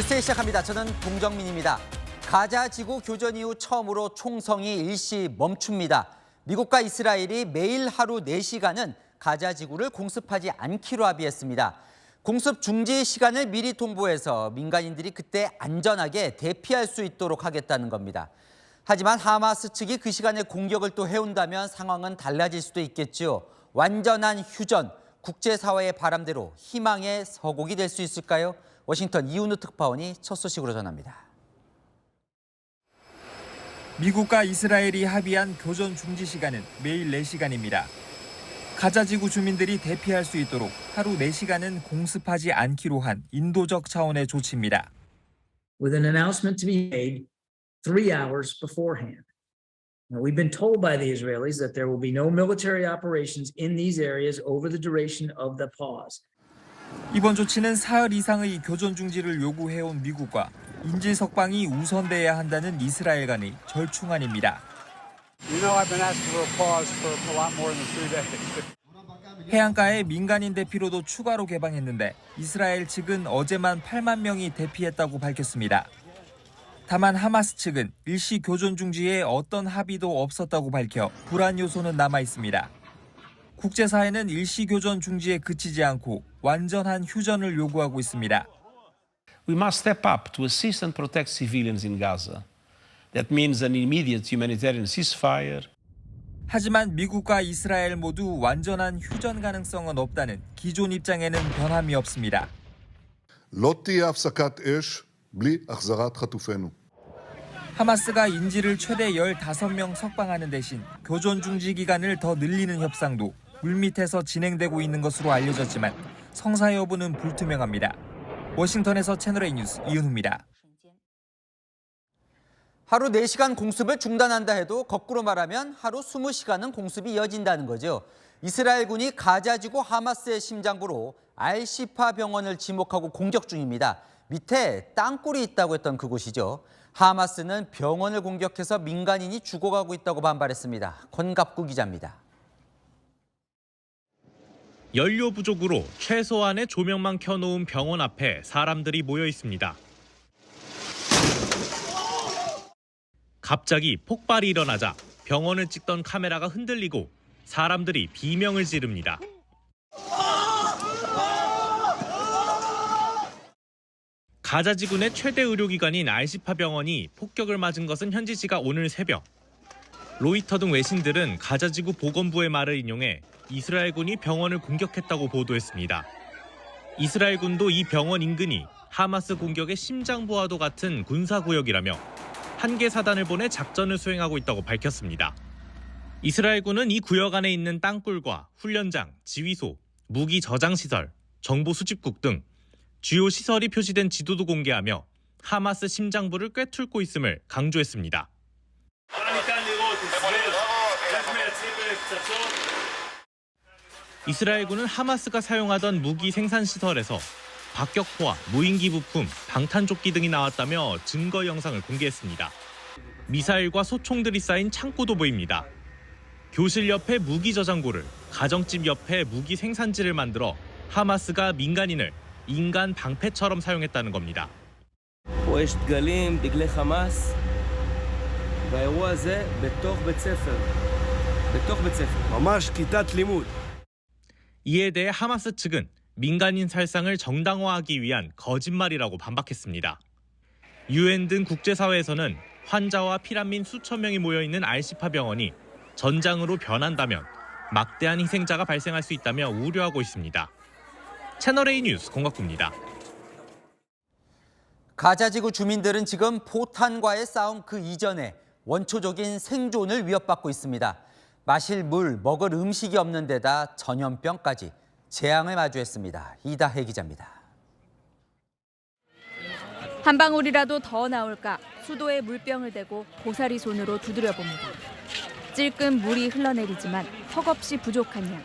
뉴스에 시작합니다. 저는 동정민입니다. 가자 지구 교전 이후 처음으로 총성이 일시 멈춥니다. 미국과 이스라엘이 매일 하루 4시간은 가자 지구를 공습하지 않기로 합의했습니다. 공습 중지 시간을 미리 통보해서 민간인들이 그때 안전하게 대피할 수 있도록 하겠다는 겁니다. 하지만 하마스 측이 그 시간에 공격을 또 해온다면 상황은 달라질 수도 있겠죠. 완전한 휴전, 국제사회의 바람대로 희망의 서곡이 될 수 있을까요? 워싱턴 이훈우 특파원이 첫 소식으로 전합니다. 미국과 이스라엘이 합의한 교전 중지 시간은 매일 4시간입니다. 가자지구 주민들이 대피할 수 있도록 하루 4시간은 공습하지 않기로 한 인도적 차원의 조치입니다. With an announcement to be made 3 hours beforehand. Now, we've been told by the Israelis that there will be no military operations in these areas over the duration of the pause. 이번 조치는 사흘 이상의 교전 중지를 요구해온 미국과 인질 석방이 우선돼야 한다는 이스라엘 간의 절충안입니다. You know I've been asking for a pause for a lot more than 3 days. 해안가에 민간인 대피로도 추가로 개방했는데 이스라엘 측은 어제만 8만 명이 대피했다고 밝혔습니다. 다만 하마스 측은 일시 교전 중지에 어떤 합의도 없었다고 밝혀 불안 요소는 남아 있습니다. 국제사회는 일시 교전 중지에 그치지 않고 완전한 휴전을 요구하고 있습니다. We must step up to assist and protect civilians in Gaza. That means an immediate humanitarian ceasefire. 하지만 미국과 이스라엘 모두 완전한 휴전 가능성은 없다는 기존 입장에는 변함이 없습니다. לא תהיה הפסקת אש בלי החזרת חטופינו. 하마스가 인질을 최대 15명 석방하는 대신 교전 중지 기간을 더 늘리는 협상도 물밑에서 진행되고 있는 것으로 알려졌지만 성사 여부는 불투명합니다. 워싱턴에서 채널A 뉴스 이은우입니다. 하루 4시간 공습을 중단한다 해도 거꾸로 말하면 하루 20시간은 공습이 이어진다는 거죠. 이스라엘군이 가자지구 하마스의 심장부로 알시파 병원을 지목하고 공격 중입니다. 밑에 땅굴이 있다고 했던 그곳이죠. 하마스는 병원을 공격해서 민간인이 죽어가고 있다고 반발했습니다. 권갑구 기자입니다. 연료 부족으로 최소한의 조명만 켜놓은 병원 앞에 사람들이 모여 있습니다. 갑자기 폭발이 일어나자 병원을 찍던 카메라가 흔들리고 사람들이 비명을 지릅니다. 가자지구 내 최대 의료기관인 알시파 병원이 폭격을 맞은 것은 현지시각 오늘 새벽. 로이터 등 외신들은 가자지구 보건부의 말을 인용해 이스라엘군이 병원을 공격했다고 보도했습니다. 이스라엘군도 이 병원 인근이 하마스 공격의 심장부와도 같은 군사구역이라며 한 개 사단을 보내 작전을 수행하고 있다고 밝혔습니다. 이스라엘군은 이 구역 안에 있는 땅굴과 훈련장, 지휘소, 무기 저장시설, 정보 수집국 등 주요 시설이 표시된 지도도 공개하며 하마스 심장부를 꿰뚫고 있음을 강조했습니다. 이스라엘군은 하마스가 사용하던 무기 생산시설에서 박격포와 무인기 부품, 방탄조끼 등이 나왔다며 증거 영상을 공개했습니다. 미사일과 소총들이 쌓인 창고도 보입니다. 교실 옆에 무기 저장고를, 가정집 옆에 무기 생산지를 만들어 하마스가 민간인을 인간 방패처럼 사용했다는 겁니다. יש דגלים, דגלי חמאס. והאירוע הזה בתוך בית ספר. ממש כיתת לימוד. 이에 대해 하마스 측은 민간인 살상을 정당화하기 위한 거짓말이라고 반박했습니다. UN 등 국제사회에서는 환자와 피난민 수천 명이 모여있는 알시파 병원이 전장으로 변한다면 막대한 희생자가 발생할 수 있다며 우려하고 있습니다. 채널A 뉴스 권갑구입니다. 가자지구 주민들은 지금 포탄과의 싸움 그 이전에 원초적인 생존을 위협받고 있습니다. 마실 물, 먹을 음식이 없는 데다 전염병까지 재앙을 마주했습니다. 이다혜 기자입니다. 한 방울이라도 더 나올까 수도에 물병을 대고 고사리 손으로 두드려봅니다. 찔끔 물이 흘러내리지만 턱없이 부족한 양.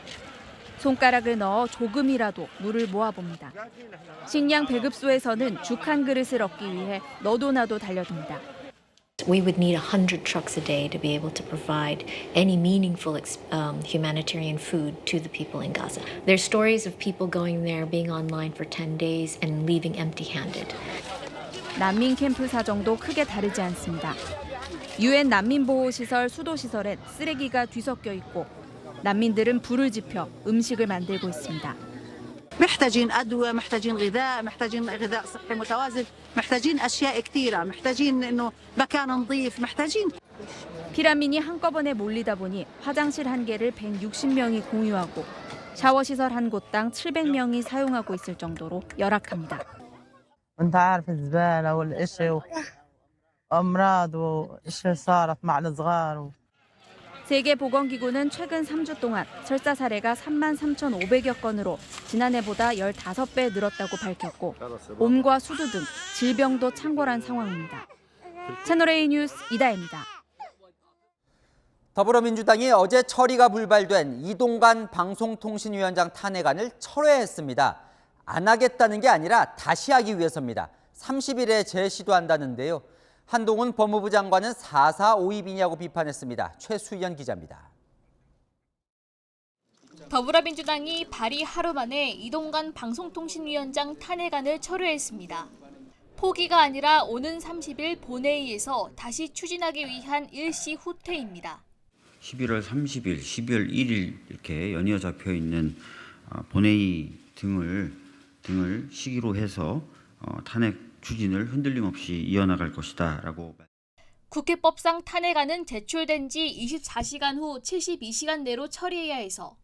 손가락을 넣어 조금이라도 물을 모아봅니다. 식량 배급소에서는 죽 한 그릇을 얻기 위해 너도 나도 달려듭니다. We would need 100 trucks a day to be able to provide any meaningful humanitarian food to the people in Gaza. There's stories of people going there, being online for 10 days and leaving empty-handed. 난민 캠프 사정도 크게 다르지 않습니다. UN 난민보호시설 수도시설엔 쓰레기가 뒤섞여 있고 난민들은 불을 지펴 음식을 만들고 있습니다. محتاجين أدوية، محتاجين غذاء، محتاجين غذاء صحي متوازن، محتاجين أشياء كثيرة، محتاجين إنه مكان نظيف، محتاجين. 피난민이 한꺼번에 몰리다 보니 화장실 한 개를 160명이 공유하고 샤워시설 한 곳당 700명이 사용하고 있을 정도로 열악합니다. أنت عارف الزبالة والإشي وأمراض وإشي صارت مع الصغار. 세계보건기구는 최근 3주 동안 설사 사례가 33,500여 건으로 지난해보다 15배 늘었다고 밝혔고 옴과 수두 등 질병도 창궐한 상황입니다. 채널A 뉴스 이다혜입니다. 더불어민주당이 어제 처리가 불발된 이동관 방송통신위원장 탄핵안을 철회했습니다. 안 하겠다는 게 아니라 다시 하기 위해서입니다. 30일에 재시도한다는데요. 한동훈 법무부 장관은 4.4.5입이냐고 비판했습니다. 최수연 기자입니다. 더불어민주당이 발의 하루 만에 이동관 방송통신위원장 탄핵안을 철회했습니다. 포기가 아니라 오는 30일 본회의에서 다시 추진하기 위한 일시 후퇴입니다. 11월 30일, 12월 1일 이렇게 연이어 잡혀 있는 본회의 등을 시기로 해서 탄핵 추진을 흔들림 없이 이어나갈 것이다라고. 국회법상 탄핵안은 제출된 지 24시간 후 72시간 내로 처리해야 해서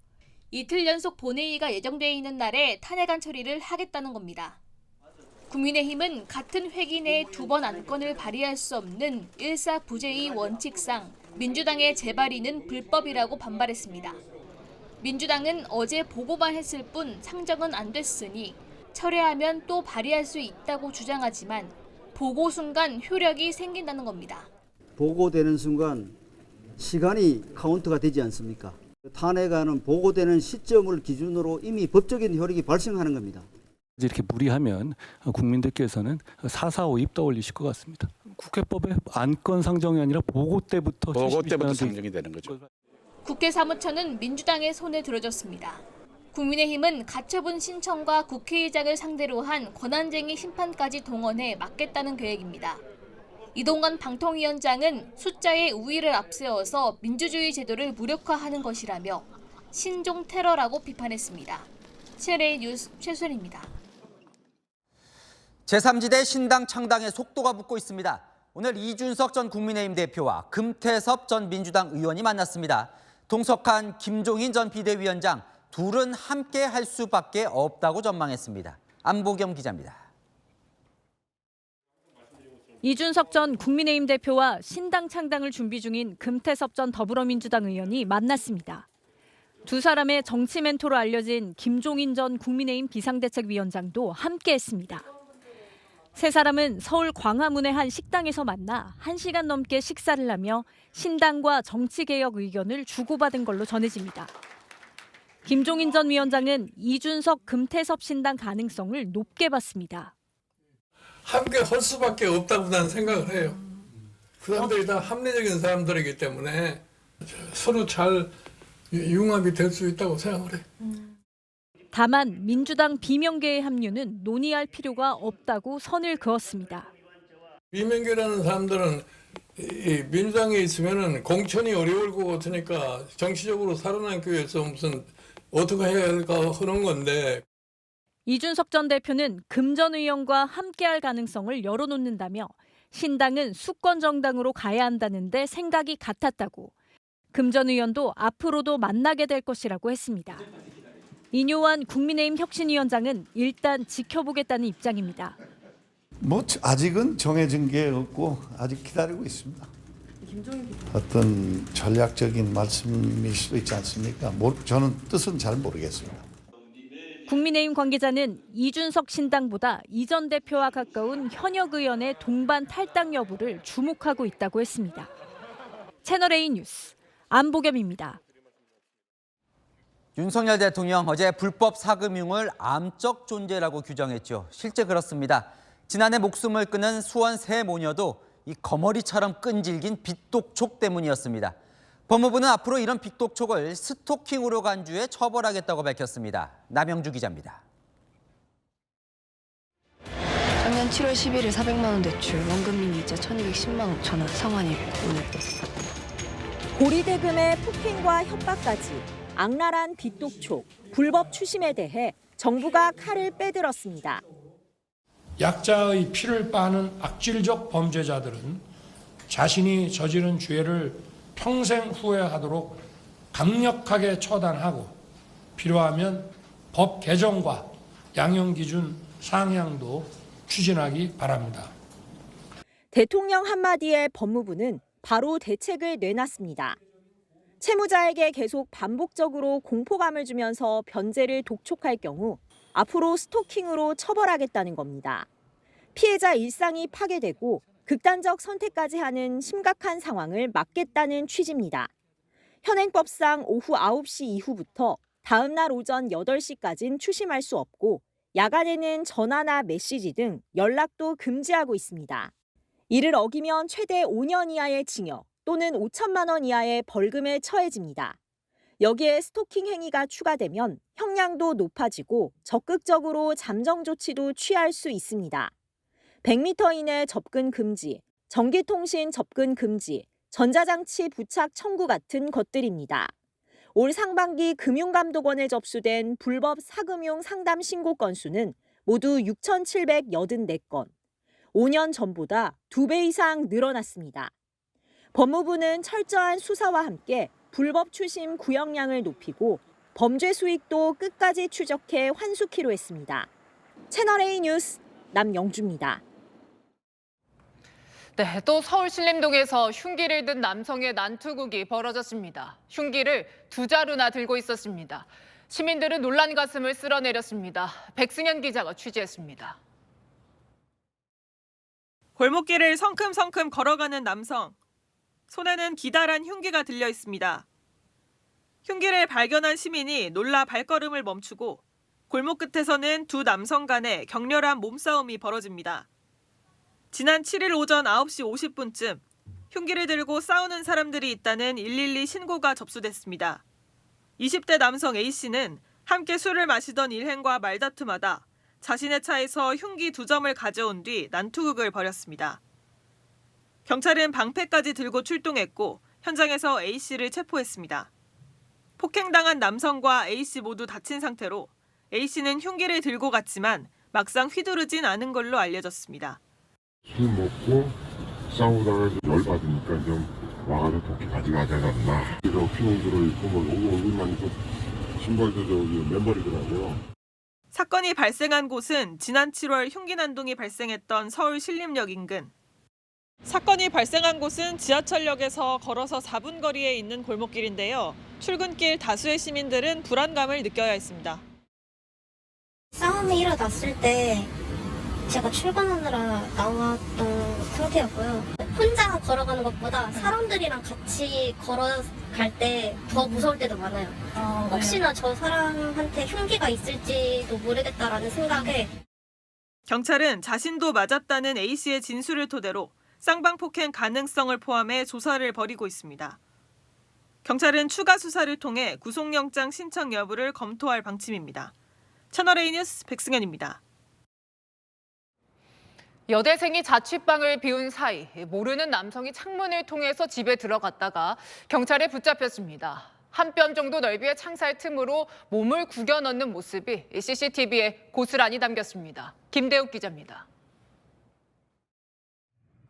이틀 연속 본회의가 예정돼 있는 날에 탄핵안 처리를 하겠다는 겁니다. 국민의힘은 같은 회기 내에 2번 안건을 발의할 수 없는 일사부재의 원칙상 민주당의 재발의는 불법이라고 반발했습니다. 민주당은 어제 보고만 했을 뿐 상정은 안 됐으니 철회하면 또 발의할 수 있다고 주장하지만 보고 순간 효력이 생긴다는 겁니다. 보고되는 순간 시간이 카운트가 되지 않습니까? 탄핵안은 보고되는 시점을 기준으로 이미 법적인 효력이 발생하는 겁니다. 이렇게 무리하면 국민들께서는 4.4.5입 떠올리실 것 같습니다. 국회법의 안건 상정이 아니라 보고 때부터 상정이 되는 거죠. 국회 사무처는 민주당의 손에 들어줬습니다. 국민의힘은 가처분 신청과 국회의장을 상대로 한 권한쟁의 심판까지 동원해 막겠다는 계획입니다. 이동관 방통위원장은 숫자의 우위를 앞세워서 민주주의 제도를 무력화하는 것이라며 신종 테러라고 비판했습니다. 채널A 뉴스 최순입니다. 제3지대 신당 창당에 속도가 붙고 있습니다. 오늘 이준석 전 국민의힘 대표와 금태섭 전 민주당 의원이 만났습니다. 동석한 김종인 전 비대위원장, 둘은 함께 할 수밖에 없다고 전망했습니다. 안보겸 기자입니다. 이준석 전 국민의힘 대표와 신당 창당을 준비 중인 금태섭 전 더불어민주당 의원이 만났습니다. 두 사람의 정치 멘토로 알려진 김종인 전 국민의힘 비상대책위원장도 함께했습니다. 세 사람은 서울 광화문의 한 식당에서 만나 1시간 넘게 식사를 하며 신당과 정치개혁 의견을 주고받은 걸로 전해집니다. 김종인 전 위원장은 이준석, 금태섭 신당 가능성을 높게 봤습니다. 함께 할 수밖에 없다고 나는 생각을 해요. 그 사람들이 다 합리적인 사람들이기 때문에 서로 잘 융합이 될 수 있다고 생각을 해요. 다만 민주당 비명계의 합류는 논의할 필요가 없다고 선을 그었습니다. 비명계라는 사람들은 이 민주당에 있으면은 공천이 어려울 것 같으니까 정치적으로 살아남기 위해서 무슨 어떻게 해야 할까 하는 건데. 이준석 전 대표는 금 전 의원과 함께할 가능성을 열어놓는다며 신당은 수권 정당으로 가야 한다는데 생각이 같았다고. 금 전 의원도 앞으로도 만나게 될 것이라고 했습니다. 인요한 국민의힘 혁신위원장은 일단 지켜보겠다는 입장입니다. 아직은 정해진 게 없고 아직 기다리고 있습니다. 어떤 전략적인 말씀일 수도 있지 않습니까? 저는 뜻은 잘 모르겠습니다. 국민의힘 관계자는 이준석 신당보다 이 전 대표와 가까운 현역 의원의 동반 탈당 여부를 주목하고 있다고 했습니다. 채널A 뉴스 안보겸입니다. 윤석열 대통령 어제 불법 사금융을 암적 존재라고 규정했죠. 실제 그렇습니다. 지난해 목숨을 끊은 수원 세 모녀도 이 거머리처럼 끈질긴 빚독촉 때문이었습니다. 법무부는 앞으로 이런 빚독촉을 스토킹으로 간주해 처벌하겠다고 밝혔습니다. 남영주 기자입니다. 작년 7월 11일 400만 원 대출, 원금 이자 1210만 5천 원, 상환이 오늘. 고리대금의 폭행과 협박까지 악랄한 빚독촉, 불법 추심에 대해 정부가 칼을 빼들었습니다. 약자의 피를 빠는 악질적 범죄자들은 자신이 저지른 죄를 평생 후회하도록 강력하게 처단하고 필요하면 법 개정과 양형 기준 상향도 추진하기 바랍니다. 대통령 한마디에 법무부는 바로 대책을 내놨습니다. 채무자에게 계속 반복적으로 공포감을 주면서 변제를 독촉할 경우 앞으로 스토킹으로 처벌하겠다는 겁니다. 피해자 일상이 파괴되고 극단적 선택까지 하는 심각한 상황을 막겠다는 취지입니다. 현행법상 오후 9시 이후부터 다음 날 오전 8시까지는 추심할 수 없고 야간에는 전화나 메시지 등 연락도 금지하고 있습니다. 이를 어기면 최대 5년 이하의 징역 또는 5천만 원 이하의 벌금에 처해집니다. 여기에 스토킹 행위가 추가되면 형량도 높아지고 적극적으로 잠정 조치도 취할 수 있습니다. 100m 이내 접근 금지, 전기통신 접근 금지, 전자장치 부착 청구 같은 것들입니다. 올 상반기 금융감독원에 접수된 불법 사금융 상담 신고 건수는 모두 6,784건, 5년 전보다 2배 이상 늘어났습니다. 법무부는 철저한 수사와 함께 불법 추심 구형량을 높이고 범죄 수익도 끝까지 추적해 환수키로 했습니다. 채널A 뉴스 남영주입니다. 네, 또 서울 신림동에서 흉기를 든 남성의 난투극이 벌어졌습니다. 흉기를 2자루나 들고 있었습니다. 시민들은 놀란 가슴을 쓸어내렸습니다. 백승현 기자가 취재했습니다. 골목길을 성큼성큼 걸어가는 남성. 손에는 기다란 흉기가 들려 있습니다. 흉기를 발견한 시민이 놀라 발걸음을 멈추고 골목 끝에서는 두 남성 간의 격렬한 몸싸움이 벌어집니다. 지난 7일 오전 9시 50분쯤 흉기를 들고 싸우는 사람들이 있다는 112 신고가 접수됐습니다. 20대 남성 A씨는 함께 술을 마시던 일행과 말다툼하다 자신의 차에서 흉기 2점을 가져온 뒤 난투극을 벌였습니다. 경찰은 방패까지 들고 출동했고 현장에서 A씨를 체포했습니다. 폭행당한 남성과 A씨 모두 다친 상태로 A씨는 흉기를 들고 갔지만 막상 휘두르진 않은 걸로 알려졌습니다. 술 먹고 싸우다가 열받으니까 좀 와가지고 도끼 가져가지 않았나. 피는 들어있고 뭐 얼굴만 있고 신발도 저기 맨발이더라고요. 사건이 발생한 곳은 지난 7월 흉기 난동이 발생했던 서울 신림역 인근. 사건이 발생한 곳은 지하철역에서 걸어서 4분 거리에 있는 골목길인데요. 출근길 다수의 시민들은 불안감을 느껴야 했습니다. 싸움이 일어났을 때 제가 출근하느라 나왔던 상태였고요. 혼자 걸어가는 것보다 사람들이랑 같이 걸어갈 때 더 무서울 때도 많아요. 혹시나 저 사람한테 흉기가 있을지도 모르겠다라는 생각에. 경찰은 자신도 맞았다는 A씨의 진술을 토대로 쌍방폭행 가능성을 포함해 조사를 벌이고 있습니다. 경찰은 추가 수사를 통해 구속영장 신청 여부를 검토할 방침입니다. 채널A 뉴스 백승현입니다. 여대생이 자취방을 비운 사이 모르는 남성이 창문을 통해서 집에 들어갔다가 경찰에 붙잡혔습니다. 한 뼘 정도 넓이의 창살 틈으로 몸을 구겨 넣는 모습이 CCTV에 고스란히 담겼습니다. 김대욱 기자입니다.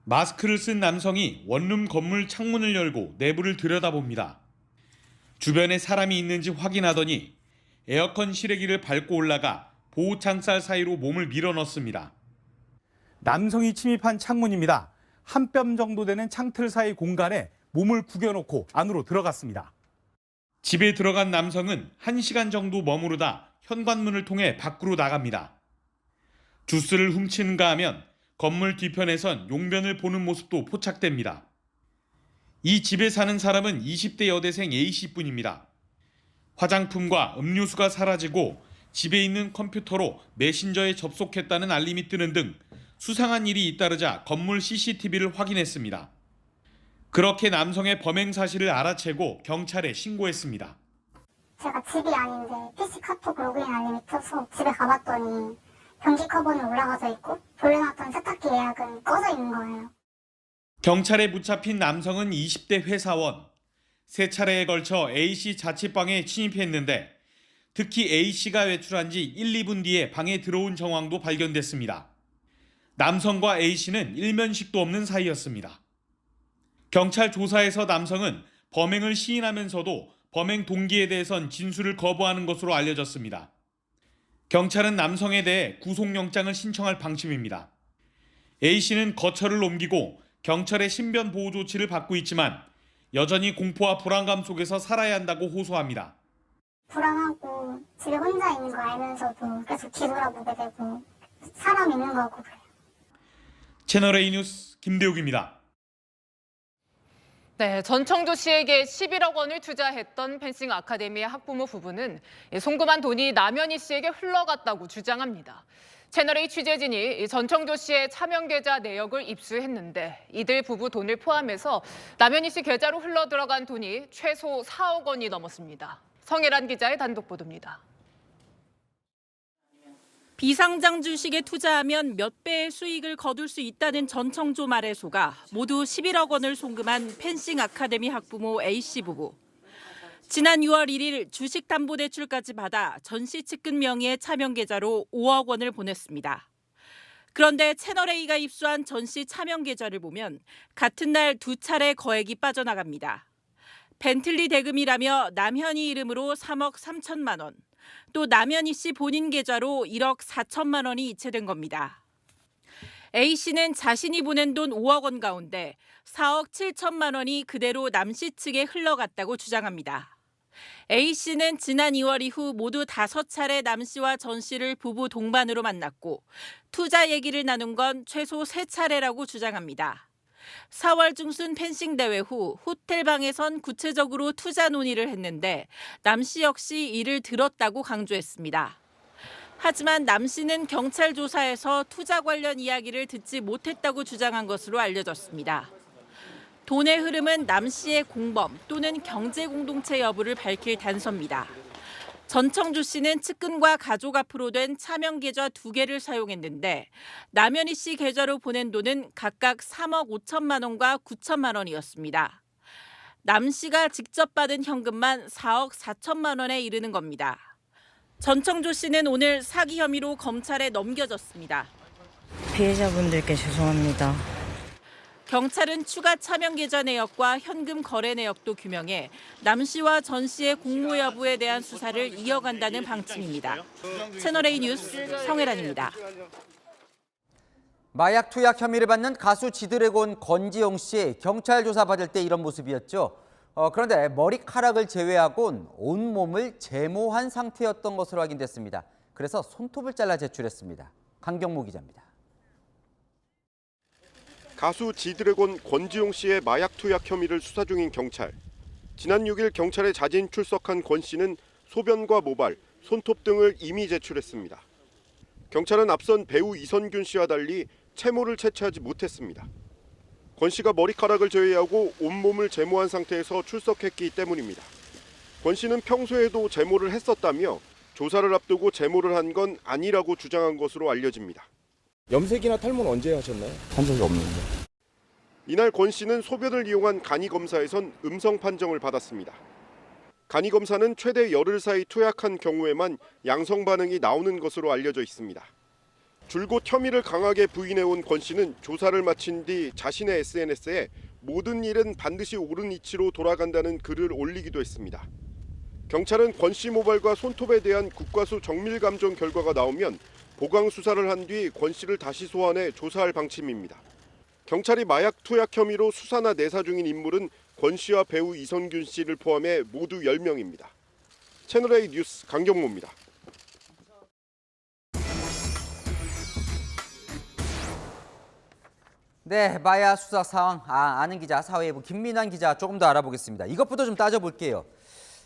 마스크를 쓴 남성이 원룸 건물 창문을 열고 내부를 들여다봅니다. 주변에 사람이 있는지 확인하더니 에어컨 실외기를 밟고 올라가 보호 창살 사이로 몸을 밀어넣습니다. 남성이 침입한 창문입니다. 한 뼘 정도 되는 창틀 사이 공간에 몸을 구겨놓고 안으로 들어갔습니다. 집에 들어간 남성은 1시간 정도 머무르다 현관문을 통해 밖으로 나갑니다. 주스를 훔치는가 하면 건물 뒤편에선 용변을 보는 모습도 포착됩니다. 이 집에 사는 사람은 20대 여대생 A씨뿐입니다. 화장품과 음료수가 사라지고 집에 있는 컴퓨터로 메신저에 접속했다는 알림이 뜨는 등 수상한 일이 잇따르자 건물 CCTV를 확인했습니다. 그렇게 남성의 범행 사실을 알아채고 경찰에 신고했습니다. 제가 집이 아닌데 PC 카톡 로그인 알림이 떠서 집에 가봤더니 변기 커버는 올라가서 있고 돌려놨던 세탁기 예약은 꺼져 있는 거예요. 경찰에 붙잡힌 남성은 20대 회사원. 3차례에 걸쳐 A씨 자취방에 침입했는데 특히 A씨가 외출한 지 1, 2분 뒤에 방에 들어온 정황도 발견됐습니다. 남성과 A씨는 일면식도 없는 사이였습니다. 경찰 조사에서 남성은 범행을 시인하면서도 범행 동기에 대해선 진술을 거부하는 것으로 알려졌습니다. 경찰은 남성에 대해 구속영장을 신청할 방침입니다. A씨는 거처를 옮기고 경찰의 신변 보호 조치를 받고 있지만 여전히 공포와 불안감 속에서 살아야 한다고 호소합니다. 불안하고 집에 혼자 있는 거 알면서도 계속 뒤돌아보게 되고 사람 있는 거 같고 그래요. 채널A 뉴스 김대욱입니다. 네, 전청조 씨에게 11억 원을 투자했던 펜싱 아카데미의 학부모 부부는 송금한 돈이 남현희 씨에게 흘러갔다고 주장합니다. 채널A 취재진이 전청조 씨의 차명 계좌 내역을 입수했는데 이들 부부 돈을 포함해서 남현희 씨 계좌로 흘러들어간 돈이 최소 4억 원이 넘었습니다. 성혜란 기자의 단독 보도입니다. 비상장 주식에 투자하면 몇 배의 수익을 거둘 수 있다는 전청조 말에 속아 모두 11억 원을 송금한 펜싱 아카데미 학부모 A씨 부부. 지난 6월 1일 주식담보대출까지 받아 전 씨 측근 명의의 차명 계좌로 5억 원을 보냈습니다. 그런데 채널A가 입수한 전 씨 차명 계좌를 보면 같은 날 2차례 거액이 빠져나갑니다. 벤틀리 대금이라며 남현희 이름으로 3억 3천만 원, 또 남현희 씨 본인 계좌로 1억 4천만 원이 이체된 겁니다. A씨는 자신이 보낸 돈 5억 원 가운데 4억 7천만 원이 그대로 남 씨 측에 흘러갔다고 주장합니다. A씨는 지난 2월 이후 모두 5차례 남 씨와 전 씨를 부부 동반으로 만났고 투자 얘기를 나눈 건 최소 3차례라고 주장합니다. 4월 중순 펜싱 대회 후 호텔방에선 구체적으로 투자 논의를 했는데 남 씨 역시 이를 들었다고 강조했습니다. 하지만 남 씨는 경찰 조사에서 투자 관련 이야기를 듣지 못했다고 주장한 것으로 알려졌습니다. 돈의 흐름은 남 씨의 공범 또는 경제 공동체 여부를 밝힐 단서입니다. 전청조 씨는 측근과 가족 앞으로 된 차명 계좌 2개를 사용했는데 남현희 씨 계좌로 보낸 돈은 각각 3억 5천만 원과 9천만 원이었습니다. 남 씨가 직접 받은 현금만 4억 4천만 원에 이르는 겁니다. 전청조 씨는 오늘 사기 혐의로 검찰에 넘겨졌습니다. 피해자분들께 죄송합니다. 경찰은 추가 차명 계좌 내역과 현금 거래 내역도 규명해 남 씨와 전 씨의 공모 여부에 대한 수사를 이어간다는 방침입니다. 채널A 뉴스 성혜란입니다. 마약 투약 혐의를 받는 가수 지드래곤 권지용 씨 경찰 조사 받을 때 이런 모습이었죠. 그런데 머리카락을 제외하곤 온몸을 제모한 상태였던 것으로 확인됐습니다. 그래서 손톱을 잘라 제출했습니다. 강경무 기자입니다. 가수 지드래곤 권지용 씨의 마약 투약 혐의를 수사 중인 경찰. 지난 6일 경찰에 자진 출석한 권 씨는 소변과 모발, 손톱 등을 이미 제출했습니다. 경찰은 앞선 배우 이선균 씨와 달리 채모를 채취하지 못했습니다. 권 씨가 머리카락을 제외하고 온몸을 제모한 상태에서 출석했기 때문입니다. 권 씨는 평소에도 제모를 했었다며 조사를 앞두고 제모를 한 건 아니라고 주장한 것으로 알려집니다. 염색이나 탈모는 언제 하셨나요? 한 적이 없는데. 이날 권 씨는 소변을 이용한 간이 검사에선 음성 판정을 받았습니다. 간이 검사는 최대 열흘 사이 투약한 경우에만 양성 반응이 나오는 것으로 알려져 있습니다. 줄곧 혐의를 강하게 부인해온 권 씨는 조사를 마친 뒤 자신의 SNS에 모든 일은 반드시 옳은 이치로 돌아간다는 글을 올리기도 했습니다. 경찰은 권 씨 모발과 손톱에 대한 국과수 정밀 감정 결과가 나오면 보강 수사를 한 뒤 권 씨를 다시 소환해 조사할 방침입니다. 경찰이 마약 투약 혐의로 수사나 내사 중인 인물은 권 씨와 배우 이선균 씨를 포함해 모두 10명입니다. 채널A 뉴스 강경모입니다. 네, 마약 수사 상황 아는 기자 사회부 김민환 기자 조금 더 알아보겠습니다. 이것부터 좀 따져볼게요.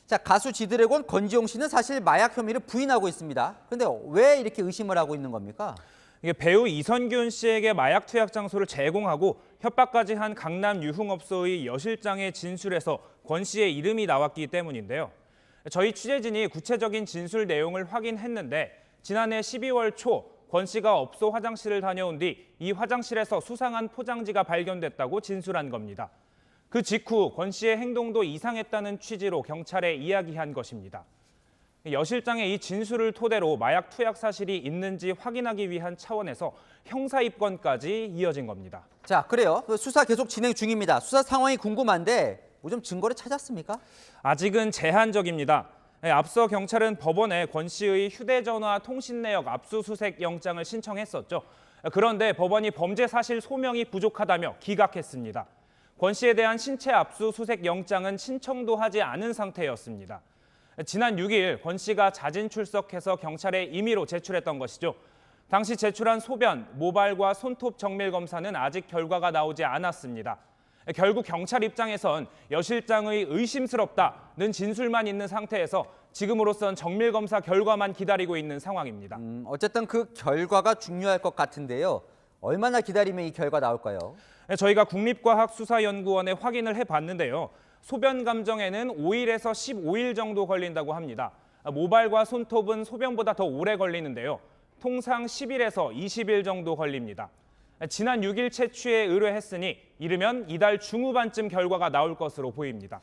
자, 가수 지드래곤 권지용 씨는 사실 마약 혐의를 부인하고 있습니다. 그런데 왜 이렇게 의심을 하고 있는 겁니까? 이게 배우 이선균 씨에게 마약 투약 장소를 제공하고 협박까지 한 강남 유흥업소의 여실장의 진술에서 권 씨의 이름이 나왔기 때문인데요. 저희 취재진이 구체적인 진술 내용을 확인했는데 지난해 12월 초 권 씨가 업소 화장실을 다녀온 뒤 이 화장실에서 수상한 포장지가 발견됐다고 진술한 겁니다. 그 직후 권 씨의 행동도 이상했다는 취지로 경찰에 이야기한 것입니다. 여 실장의 이 진술을 토대로 마약 투약 사실이 있는지 확인하기 위한 차원에서 형사 입건까지 이어진 겁니다. 자, 그래요. 수사 계속 진행 중입니다. 수사 상황이 궁금한데 뭐 좀 증거를 찾았습니까? 아직은 제한적입니다. 앞서 경찰은 법원에 권 씨의 휴대전화 통신 내역 압수수색 영장을 신청했었죠. 그런데 법원이 범죄 사실 소명이 부족하다며 기각했습니다. 권 씨에 대한 신체 압수수색 영장은 신청도 하지 않은 상태였습니다. 지난 6일 권 씨가 자진 출석해서 경찰에 임의로 제출했던 것이죠. 당시 제출한 소변, 모발과 손톱 정밀 검사는 아직 결과가 나오지 않았습니다. 결국 경찰 입장에선 여 실장의 의심스럽다는 진술만 있는 상태에서 지금으로선 정밀 검사 결과만 기다리고 있는 상황입니다. 어쨌든 그 결과가 중요할 것 같은데요. 얼마나 기다리면 이 결과 나올까요? 저희가 국립과학수사연구원에 확인을 해봤는데요. 소변 감정에는 5일에서 15일 정도 걸린다고 합니다. 모발과 손톱은 소변보다 더 오래 걸리는데요. 통상 10일에서 20일 정도 걸립니다. 지난 6일 채취에 의뢰했으니 이르면 이달 중후반쯤 결과가 나올 것으로 보입니다.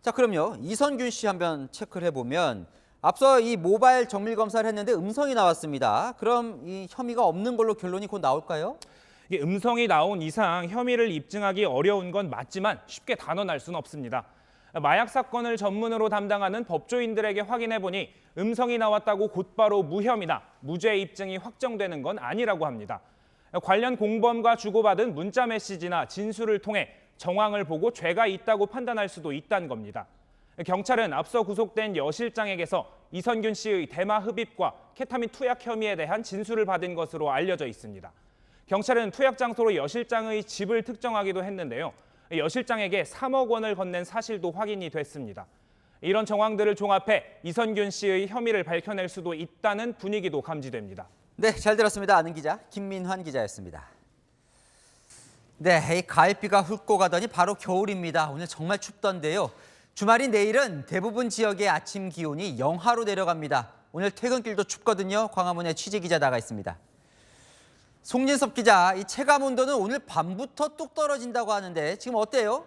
자, 그럼요. 이선균 씨 한번 체크를 해보면 앞서 이 모발 정밀 검사를 했는데 음성이 나왔습니다. 그럼 이 혐의가 없는 걸로 결론이 곧 나올까요? 이게 음성이 나온 이상 혐의를 입증하기 어려운 건 맞지만 쉽게 단언할 수는 없습니다. 마약 사건을 전문으로 담당하는 법조인들에게 확인해보니 음성이 나왔다고 곧바로 무혐의나 무죄 입증이 확정되는 건 아니라고 합니다. 관련 공범과 주고받은 문자 메시지나 진술을 통해 정황을 보고 죄가 있다고 판단할 수도 있다는 겁니다. 경찰은 앞서 구속된 여 실장에게서 이선균 씨의 대마 흡입과 케타민 투약 혐의에 대한 진술을 받은 것으로 알려져 있습니다. 경찰은 투약 장소로 여 실장의 집을 특정하기도 했는데요. 여 실장에게 3억 원을 건넨 사실도 확인이 됐습니다. 이런 정황들을 종합해 이선균 씨의 혐의를 밝혀낼 수도 있다는 분위기도 감지됩니다. 네, 잘 들었습니다. 아는 기자 김민환 기자였습니다. 네, 이 가을비가 훑고 가더니 바로 겨울입니다. 오늘 정말 춥던데요. 주말인 내일은 대부분 지역의 아침 기온이 영하로 내려갑니다. 오늘 퇴근길도 춥거든요. 광화문에 취재기자 나가 있습니다. 송진섭 기자, 이 체감 온도는 오늘 밤부터 뚝 떨어진다고 하는데 지금 어때요?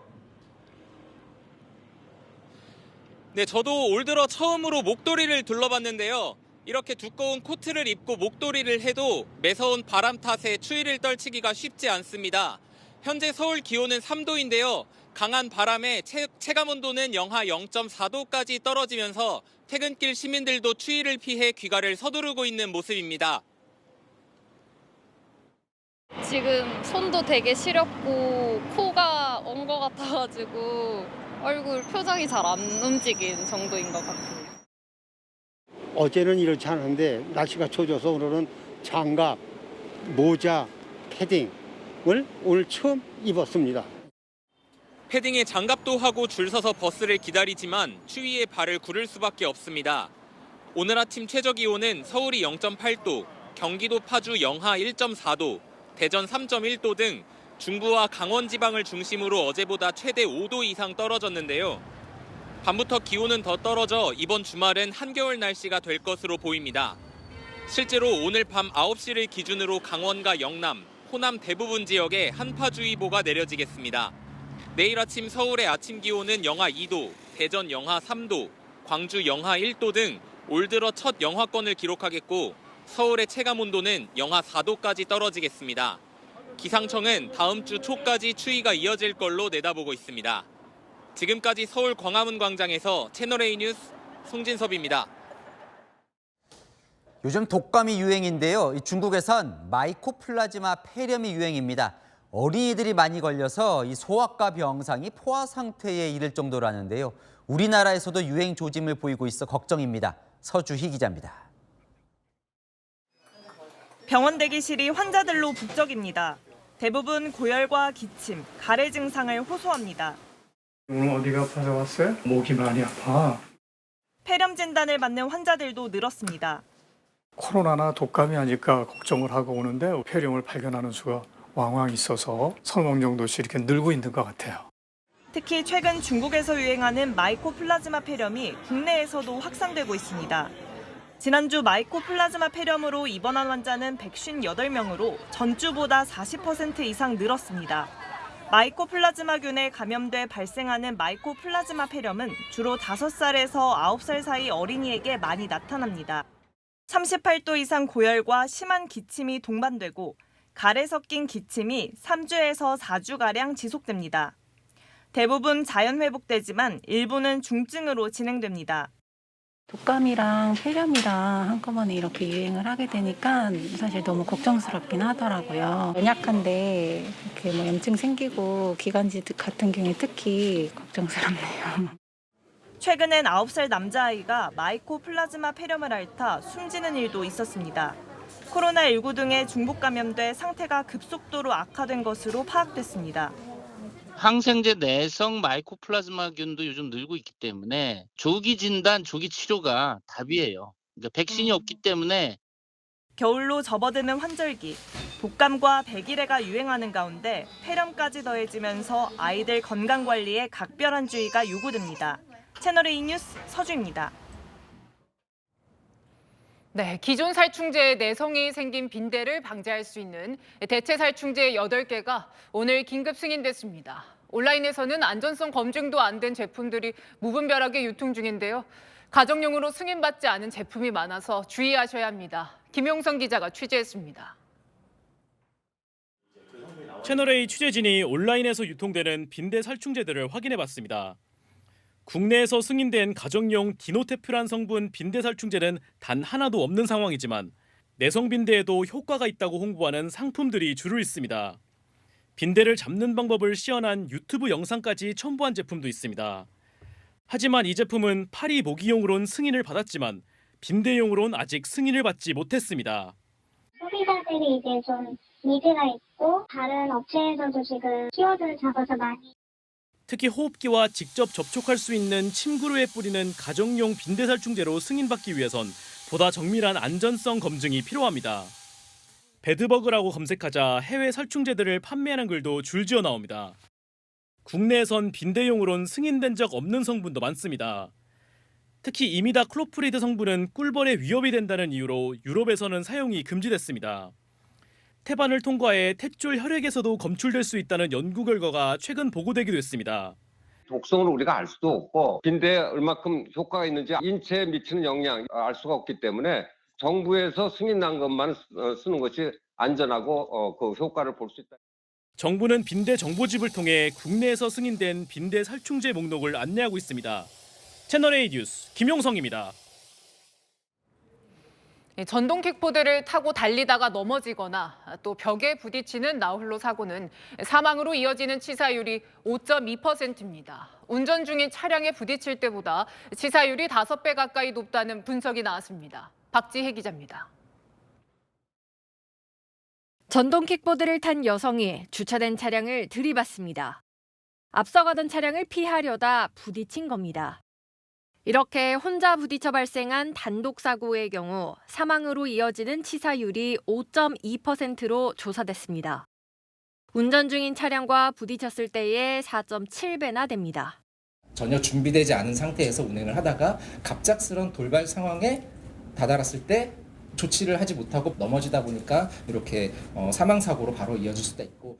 네, 저도 올 들어 처음으로 목도리를 둘러봤는데요. 이렇게 두꺼운 코트를 입고 목도리를 해도 매서운 바람 탓에 추위를 떨치기가 쉽지 않습니다. 현재 서울 기온은 3도인데요. 강한 바람에 체감 온도는 영하 0.4도까지 떨어지면서 퇴근길 시민들도 추위를 피해 귀가를 서두르고 있는 모습입니다. 지금 손도 되게 시렵고 코가 언 것 같아가지고 얼굴 표정이 잘 안 움직인 정도인 것 같아요. 어제는 이렇지 않은데 날씨가 추워져서 오늘은 장갑, 모자, 패딩을 오늘 처음 입었습니다. 패딩에 장갑도 하고 줄 서서 버스를 기다리지만 추위에 발을 구를 수밖에 없습니다. 오늘 아침 최저기온은 서울이 0.8도, 경기도 파주 영하 1.4도, 대전 3.1도 등 중부와 강원 지방을 중심으로 어제보다 최대 5도 이상 떨어졌는데요. 밤부터 기온은 더 떨어져 이번 주말은 한겨울 날씨가 될 것으로 보입니다. 실제로 오늘 밤 9시를 기준으로 강원과 영남, 호남 대부분 지역에 한파주의보가 내려지겠습니다. 내일 아침 서울의 아침 기온은 영하 2도, 대전 영하 3도, 광주 영하 1도 등 올 들어 첫 영하권을 기록하겠고 서울의 체감 온도는 영하 4도까지 떨어지겠습니다. 기상청은 다음 주 초까지 추위가 이어질 걸로 내다보고 있습니다. 지금까지 서울 광화문 광장에서 채널A 뉴스 송진섭입니다. 요즘 독감이 유행인데요. 중국에선 마이코플라즈마 폐렴이 유행입니다. 어린이들이 많이 걸려서 이 소아과 병상이 포화 상태에 이를 정도라는데요. 우리나라에서도 유행 조짐을 보이고 있어 걱정입니다. 서주희 기자입니다. 병원 대기실이 환자들로 북적입니다. 대부분 고열과 기침, 가래 증상을 호소합니다. 오늘 어디가 아파서 왔어요? 목이 많이 아파. 폐렴 진단을 받는 환자들도 늘었습니다. 코로나나 독감이 아닐까 걱정을 하고 오는데 폐렴을 발견하는 수가 왕왕 있어서 3명 정도씩 이렇게 늘고 있는 것 같아요. 특히 최근 중국에서 유행하는 마이코플라즈마 폐렴이 국내에서도 확산되고 있습니다. 지난주 마이코플라즈마 폐렴으로 입원한 환자는 158명으로 전주보다 40% 이상 늘었습니다. 마이코플라즈마균에 감염돼 발생하는 마이코플라즈마 폐렴은 주로 5살에서 9살 사이 어린이에게 많이 나타납니다. 38도 이상 고열과 심한 기침이 동반되고 갈에 섞인 기침이 3주에서 4주가량 지속됩니다. 대부분 자연 회복되지만 일부는 중증으로 진행됩니다. 독감이랑 폐렴이랑 한꺼번에 이렇게 유행을 하게 되니까 사실 너무 걱정스럽긴 하더라고요. 연약한데 이렇게 뭐 염증 생기고 기관지 같은 경우에 특히 걱정스럽네요. 최근엔 9살 남자아이가 마이코플라즈마 폐렴을 앓다 숨지는 일도 있었습니다. 코로나19 등에 중복 감염돼 상태가 급속도로 악화된 것으로 파악됐습니다. 항생제 내성 마이코플라즈마균도 요즘 늘고 있기 때문에 조기 진단, 조기 치료가 답이에요. 그러니까 백신이 없기 때문에. 겨울로 접어드는 환절기, 독감과 백일해가 유행하는 가운데 폐렴까지 더해지면서 아이들 건강관리에 각별한 주의가 요구됩니다. 채널A 뉴스 서주입니다. 네, 기존 살충제에 내성이 생긴 빈대를 방지할 수 있는 대체 살충제 8개가 오늘 긴급 승인됐습니다. 온라인에서는 안전성 검증도 안 된 제품들이 무분별하게 유통 중인데요. 가정용으로 승인받지 않은 제품이 많아서 주의하셔야 합니다. 김용성 기자가 취재했습니다. 채널A 취재진이 온라인에서 유통되는 빈대 살충제들을 확인해봤습니다. 국내에서 승인된 가정용 디노테퓨란 성분 빈대 살충제는 단 하나도 없는 상황이지만 내성 빈대에도 효과가 있다고 홍보하는 상품들이 줄을 잇습니다. 빈대를 잡는 방법을 시연한 유튜브 영상까지 첨부한 제품도 있습니다. 하지만 이 제품은 파리 모기용으론 승인을 받았지만 빈대용으론 아직 승인을 받지 못했습니다. 소비자들이 이제 좀 니즈가 있고 다른 업체에서도 지금 키워드를 잡아서 많이 특히 호흡기와 직접 접촉할 수 있는 침구류에 뿌리는 가정용 빈대 살충제로 승인받기 위해선 보다 정밀한 안전성 검증이 필요합니다. 배드버그라고 검색하자 해외 살충제들을 판매하는 글도 줄지어 나옵니다. 국내에선 빈대용으론 승인된 적 없는 성분도 많습니다. 특히 이미다 클로프리드 성분은 꿀벌에 위협이 된다는 이유로 유럽에서는 사용이 금지됐습니다. 태반을 통과해 탯줄 혈액에서도 검출될 수 있다는 연구 결과가 최근 보고되기도 했습니다. 독성을 우리가 알 수도 없고 빈대에 얼마큼 효과가 있는지 인체에 미치는 영향 알 수가 없기 때문에 정부에서 승인난 것만 쓰는 것이 안전하고 그 효과를 볼 수 있다. 정부는 빈대 정보집을 통해 국내에서 승인된 빈대 살충제 목록을 안내하고 있습니다. 채널A 뉴스 김용성입니다. 전동 킥보드를 타고 달리다가 넘어지거나 또 벽에 부딪히는 나홀로 사고는 사망으로 이어지는 치사율이 5.2%입니다. 운전 중인 차량에 부딪힐 때보다 치사율이 5배 가까이 높다는 분석이 나왔습니다. 박지혜 기자입니다. 전동 킥보드를 탄 여성이 주차된 차량을 들이받습니다. 앞서가던 차량을 피하려다 부딪힌 겁니다. 이렇게 혼자 부딪혀 발생한 단독 사고의 경우 사망으로 이어지는 치사율이 5.2%로 조사됐습니다. 운전 중인 차량과 부딪혔을 때의 4.7배나 됩니다. 전혀 준비되지 않은 상태에서 운행을 하다가 갑작스런 돌발 상황에 다다랐을 때 조치를 하지 못하고 넘어지다 보니까 이렇게 사망사고로 바로 이어질 수도 있고.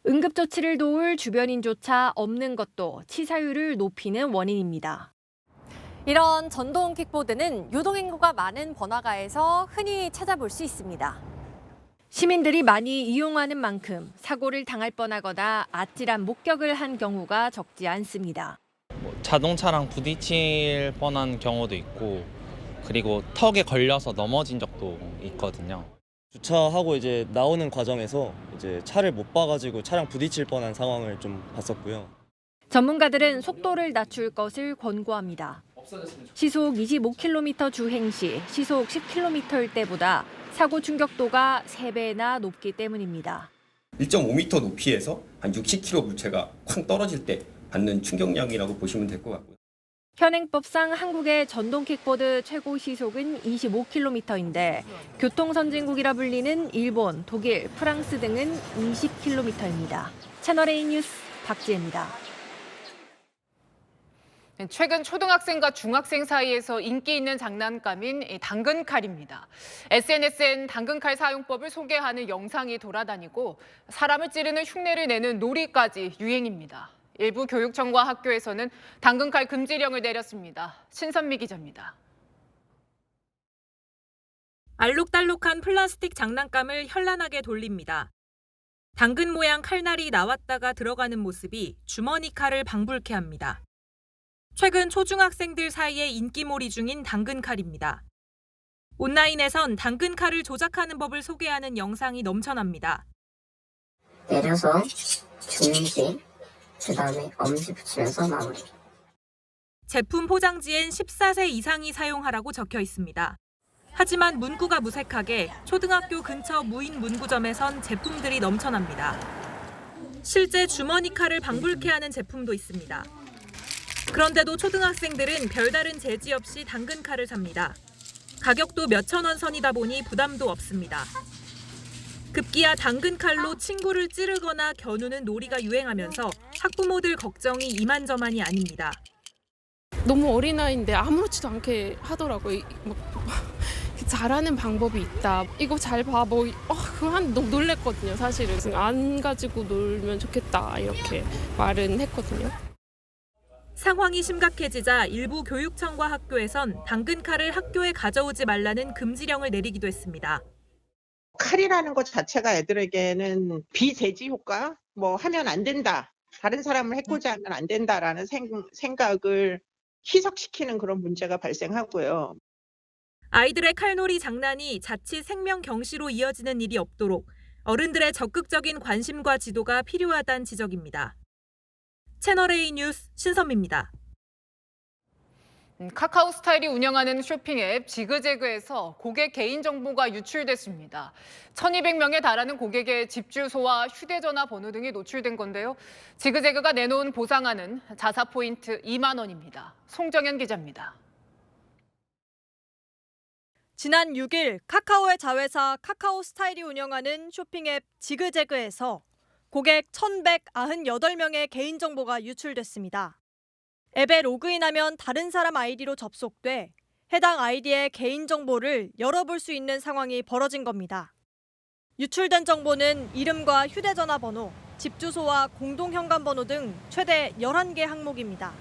응급조치를 도울 주변인조차 없는 것도 치사율을 높이는 원인입니다. 이런 전동 킥보드는 유동인구가 많은 번화가에서 흔히 찾아볼 수 있습니다. 시민들이 많이 이용하는 만큼 사고를 당할 뻔하거나 아찔한 목격을 한 경우가 적지 않습니다. 자동차랑 부딪힐 뻔한 경우도 있고 그리고 턱에 걸려서 넘어진 적도 있거든요. 주차하고 이제 나오는 과정에서 이제 차를 못 봐가지고 차량 부딪힐 뻔한 상황을 좀 봤었고요. 전문가들은 속도를 낮출 것을 권고합니다. 시속 25km 주행 시 시속 10km일 때보다 사고 충격도가 3배나 높기 때문입니다. 1.5m 높이에서 한 60kg 물체가 쾅 떨어질 때 받는 충격량이라고 보시면 될 것 같고요. 현행법상 한국의 전동 킥보드 최고 시속은 25km인데 교통선진국이라 불리는 일본, 독일, 프랑스 등은 20km입니다. 채널A 뉴스 박지혜입니다. 최근 초등학생과 중학생 사이에서 인기 있는 장난감인 당근칼입니다. SNS엔 당근칼 사용법을 소개하는 영상이 돌아다니고 사람을 찌르는 흉내를 내는 놀이까지 유행입니다. 일부 교육청과 학교에서는 당근칼 금지령을 내렸습니다. 신선미 기자입니다. 알록달록한 플라스틱 장난감을 현란하게 돌립니다. 당근 모양 칼날이 나왔다가 들어가는 모습이 주머니 칼을 방불케 합니다. 최근 초중학생들 사이에 인기몰이 중인 당근칼입니다. 온라인에선 당근칼을 조작하는 법을 소개하는 영상이 넘쳐납니다. 내려서 중지, 그다음에 엄지 붙이면서 마무리. 제품 포장지엔 14세 이상이 사용하라고 적혀 있습니다. 하지만 문구가 무색하게 초등학교 근처 무인 문구점에선 제품들이 넘쳐납니다. 실제 주머니 칼을 방불케 하는 제품도 있습니다. 그런데도 초등학생들은 별다른 제지 없이 당근칼을 삽니다. 가격도 몇천 원 선이다 보니 부담도 없습니다. 급기야 당근칼로 친구를 찌르거나 겨누는 놀이가 유행하면서 학부모들 걱정이 이만저만이 아닙니다. 너무 어린아이인데 아무렇지도 않게 하더라고요. 잘하는 방법이 있다. 이거 잘 봐. 그거 너무 놀랬거든요, 사실은. 안 가지고 놀면 좋겠다, 이렇게 말은 했거든요. 상황이 심각해지자 일부 교육청과 학교에선 당근칼을 학교에 가져오지 말라는 금지령을 내리기도 했습니다. 칼이라는 것 자체가 애들에게는 비제지 효과, 하면 안 된다. 다른 사람을 해코지 하면 안 된다라는 생각을 희석시키는 그런 문제가 발생하고요. 아이들의 칼놀이 장난이 자칫 생명 경시로 이어지는 일이 없도록 어른들의 적극적인 관심과 지도가 필요하다는 지적입니다. 채널A 뉴스 신선미입니다. 카카오 스타일이 운영하는 쇼핑 앱 지그재그에서 고객 개인정보가 유출됐습니다. 1,200명에 달하는 고객의 집 주소와 휴대전화 번호 등이 노출된 건데요. 지그재그가 내놓은 보상안은 자사 포인트 2만 원입니다. 송정현 기자입니다. 지난 6일 카카오의 자회사 카카오 스타일이 운영하는 쇼핑 앱 지그재그에서 고객 1,198명의 개인정보가 유출됐습니다. 앱에 로그인하면 다른 사람 아이디로 접속돼 해당 아이디의 개인정보를 열어볼 수 있는 상황이 벌어진 겁니다. 유출된 정보는 이름과 휴대전화 번호, 집 주소와 공동현관번호 등 최대 11개 항목입니다.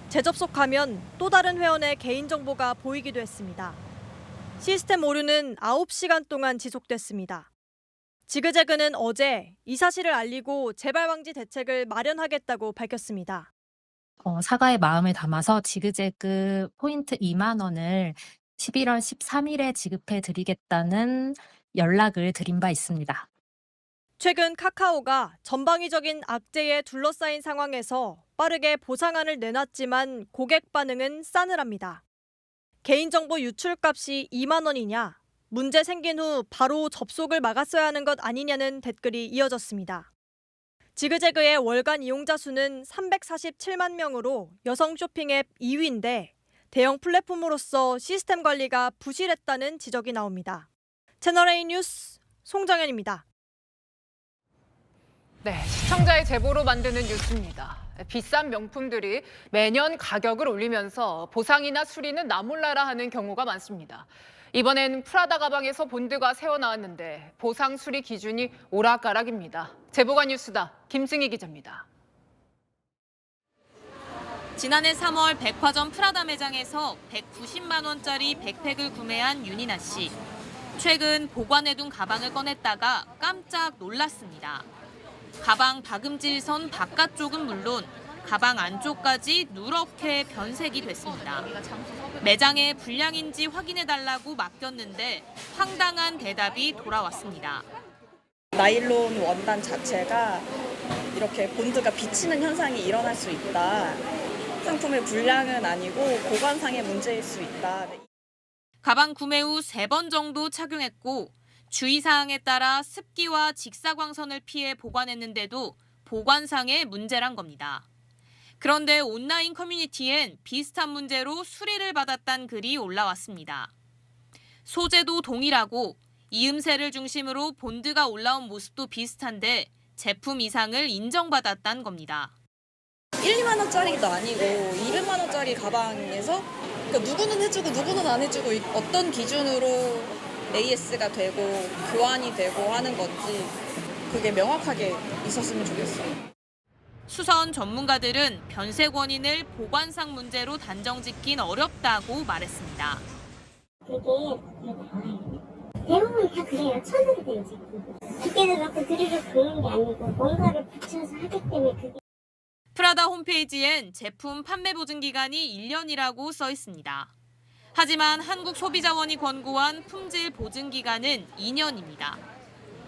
재접속하면 또 다른 회원의 개인정보가 보이기도 했습니다. 시스템 오류는 9시간 동안 지속됐습니다. 지그재그는 어제 이 사실을 알리고 재발 방지 대책을 마련하겠다고 밝혔습니다. 사과의 마음을 담아서 지그재그 포인트 2만 원을 11월 13일에 지급해 드리겠다는 연락을 드린 바 있습니다. 최근 카카오가 전방위적인 악재에 둘러싸인 상황에서 빠르게 보상안을 내놨지만 고객 반응은 싸늘합니다. 개인정보 유출값이 2만 원이냐, 문제 생긴 후 바로 접속을 막았어야 하는 것 아니냐는 댓글이 이어졌습니다. 지그재그의 월간 이용자 수는 347만 명으로 여성 쇼핑 앱 2위인데 대형 플랫폼으로서 시스템 관리가 부실했다는 지적이 나옵니다. 채널A 뉴스 송정현입니다. 네, 시청자의 제보로 만드는 뉴스입니다. 비싼 명품들이 매년 가격을 올리면서 보상이나 수리는 나 몰라라 하는 경우가 많습니다. 이번엔 프라다 가방에서 본드가 새어나왔는데 보상 수리 기준이 오락가락입니다. 제보가 뉴스다. 김승희 기자입니다. 지난해 3월 백화점 프라다 매장에서 190만 원짜리 백팩을 구매한 윤이나 씨. 최근 보관해둔 가방을 꺼냈다가 깜짝 놀랐습니다. 가방 박음질선 바깥쪽은 물론 가방 안쪽까지 누렇게 변색이 됐습니다. 매장에 불량인지 확인해달라고 맡겼는데 황당한 대답이 돌아왔습니다. 나일론 원단 자체가 이렇게 본드가 비치는 현상이 일어날 수 있다. 상품의 불량은 아니고 보관상의 문제일 수 있다. 가방 구매 후 3번 정도 착용했고 주의사항에 따라 습기와 직사광선을 피해 보관했는데도 보관상의 문제란 겁니다. 그런데 온라인 커뮤니티엔 비슷한 문제로 수리를 받았다는 글이 올라왔습니다. 소재도 동일하고 이음새를 중심으로 본드가 올라온 모습도 비슷한데 제품 이상을 인정받았다는 겁니다. 1, 2만 원짜리도 아니고 200만 원짜리 가방에서 그러니까 누구는 해주고 누구는 안 해주고 어떤 기준으로 AS가 되고 교환이 되고 하는 건지 그게 명확하게 있었으면 좋겠어요. 수선 전문가들은 변색 원인을 보관상 문제로 단정 짓긴 어렵다고 말했습니다. 그게 대부분 다 그래요. 천연들이지. 두께를 갖고 드릴을 긁는 게 아니고 뭔가를 붙여서 하기 때문에 그게. 프라다 홈페이지엔 제품 판매 보증 기간이 1년이라고 써 있습니다. 하지만 한국소비자원이 권고한 품질 보증 기간은 2년입니다.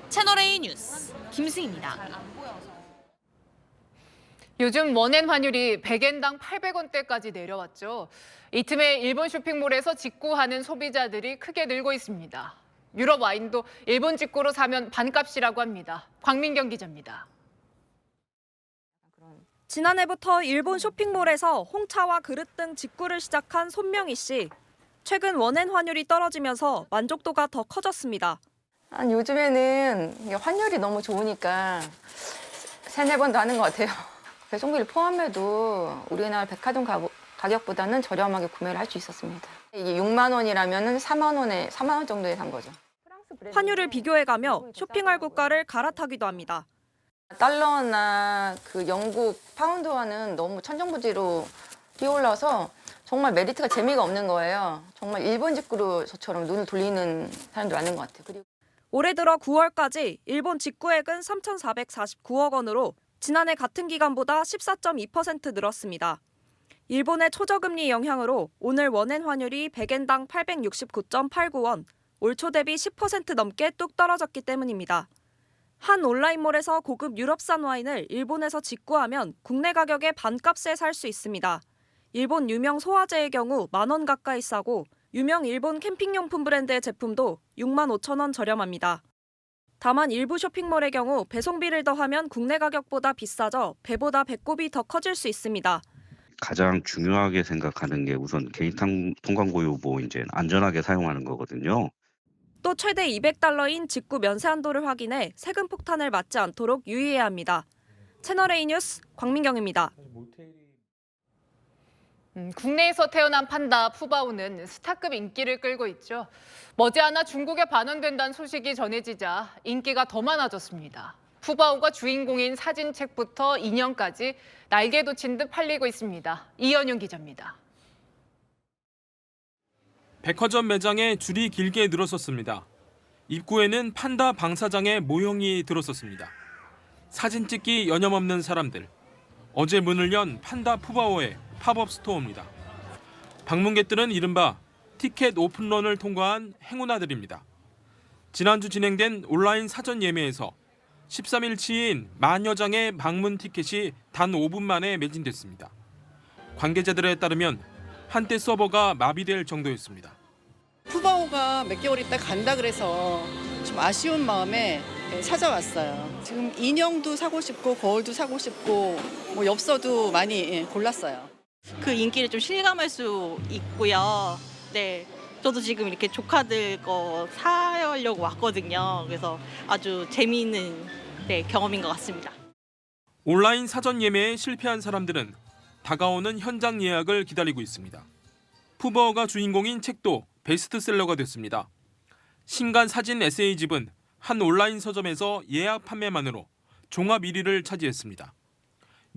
채널A 뉴스 김승희입니다. 요즘 원엔 환율이 100엔당 800원대까지 내려왔죠. 이 틈에 일본 쇼핑몰에서 직구하는 소비자들이 크게 늘고 있습니다. 유럽 와인도 일본 직구로 사면 반값이라고 합니다. 광민경 기자입니다. 지난해부터 일본 쇼핑몰에서 홍차와 그릇 등 직구를 시작한 손명희 씨. 최근 원엔 환율이 떨어지면서 만족도가 더 커졌습니다. 요즘에는 환율이 너무 좋으니까 3-4번도 하는 것 같아요. 배송비를 포함해도 우리나라 백화점 가격보다는 저렴하게 구매를 할 수 있었습니다. 이게 6만 원이라면 4만 원 정도에 산 거죠. 환율을 비교해가며 쇼핑할 국가를 갈아타기도 합니다. 달러나 그 영국 파운드와는 너무 천정부지로 뛰어올라서 정말 메리트가 재미가 없는 거예요. 정말 일본 직구로 저처럼 눈을 돌리는 사람들 많은 것 같아요. 그리고 올해 들어 9월까지 일본 직구액은 3,449억 원으로 지난해 같은 기간보다 14.2% 늘었습니다. 일본의 초저금리 영향으로 오늘 원엔 환율이 100엔당 869.89원, 올 초 대비 10% 넘게 뚝 떨어졌기 때문입니다. 한 온라인몰에서 고급 유럽산 와인을 일본에서 직구하면 국내 가격의 반값에 살 수 있습니다. 일본 유명 소화제의 경우 10,000원 가까이 싸고 유명 일본 캠핑용품 브랜드의 제품도 65,000원 저렴합니다. 다만 일부 쇼핑몰의 경우 배송비를 더하면 국내 가격보다 비싸져 배보다 배꼽이 더 커질 수 있습니다. 가장 중요하게 생각하는 게 우선 개인 통관고유 이제 안전하게 사용하는 거거든요. 또 최대 200달러인 직구 면세 한도를 확인해 세금 폭탄을 맞지 않도록 유의해야 합니다. 채널A 뉴스 광민경입니다. 국내에서 태어난 판다 푸바오는 스타급 인기를 끌고 있죠. 머지않아 중국에 반환된다는 소식이 전해지자 인기가 더 많아졌습니다. 푸바오가 주인공인 사진책부터 인형까지 날개 돋친 듯 팔리고 있습니다. 이현용 기자입니다. 백화점 매장에 줄이 길게 늘었었습니다. 입구에는 판다 방사장의 모형이 들었었습니다. 사진 찍기 여념없는 사람들. 어제 문을 연 판다 푸바오의 팝업 스토어입니다. 방문객들은 이른바 티켓 오픈런을 통과한 행운아들입니다. 지난주 진행된 온라인 사전 예매에서 13일치인 10,000여 장의 방문 티켓이 단 5분 만에 매진됐습니다. 관계자들에 따르면 한때 서버가 마비될 정도였습니다. 푸바오가 몇 개월 있다 간다 그래서 좀 아쉬운 마음에 찾아왔어요. 지금 인형도 사고 싶고 거울도 사고 싶고 엽서도 많이 골랐어요. 그 인기를 좀 실감할 수 있고요. 네, 저도 지금 이렇게 조카들 거 사려고 왔거든요. 그래서 아주 재미있는 경험인 것 같습니다. 온라인 사전 예매에 실패한 사람들은 다가오는 현장 예약을 기다리고 있습니다. 푸바오가 주인공인 책도 베스트셀러가 됐습니다. 신간 사진 에세이집은 한 온라인 서점에서 예약 판매만으로 종합 1위를 차지했습니다.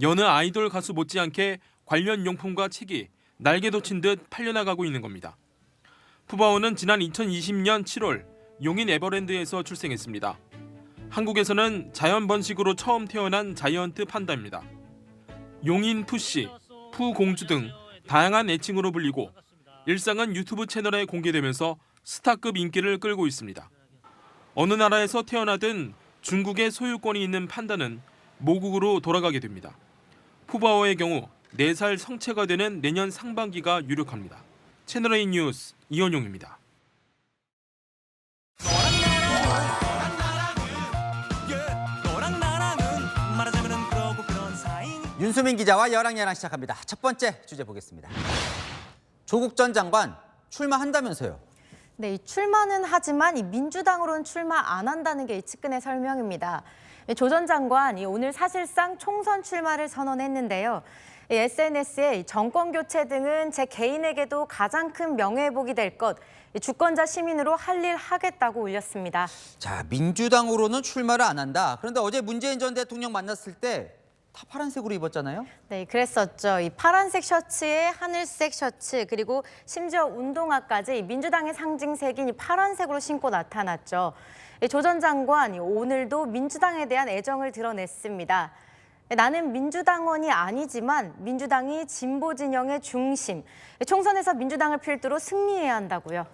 여느 아이돌 가수 못지않게 관련 용품과 책이 날개 돋친 듯 팔려나가고 있는 겁니다. 푸바오는 지난 2020년 7월 용인 에버랜드에서 출생했습니다. 한국에서는 자연 번식으로 처음 태어난 자이언트 판다입니다. 용인 푸씨, 푸공주 등 다양한 애칭으로 불리고 일상은 유튜브 채널에 공개되면서 스타급 인기를 끌고 있습니다. 어느 나라에서 태어나든 중국의 소유권이 있는 판다는 모국으로 돌아가게 됩니다. 푸바오의 경우 4살 성체가 되는 내년 상반기가 유력합니다. 채널A 뉴스 이현용입니다. 윤수민 기자와 여랑야랑 시작합니다. 첫 번째 주제 보겠습니다. 조국 전 장관 출마한다면서요? 네, 출마는 하지만 이 민주당으로는 출마 안 한다는 게 이 측근의 설명입니다. 조 전 장관이 오늘 사실상 총선 출마를 선언했는데요. SNS에 정권 교체 등은 제 개인에게도 가장 큰 명예회복이 될 것, 주권자 시민으로 할 일 하겠다고 올렸습니다. 자, 민주당으로는 출마를 안 한다. 그런데 어제 문재인 전 대통령 만났을 때 다 파란색으로 입었잖아요. 네, 그랬었죠. 이 파란색 셔츠에 하늘색 셔츠, 그리고 심지어 운동화까지 민주당의 상징색인 이 파란색으로 신고 나타났죠. 조 전 장관이 오늘도 민주당에 대한 애정을 드러냈습니다. 나는 민주당원이 아니지만 민주당이 진보 진영의 중심, 총선에서 민주당을 필두로 승리해야 한다고요.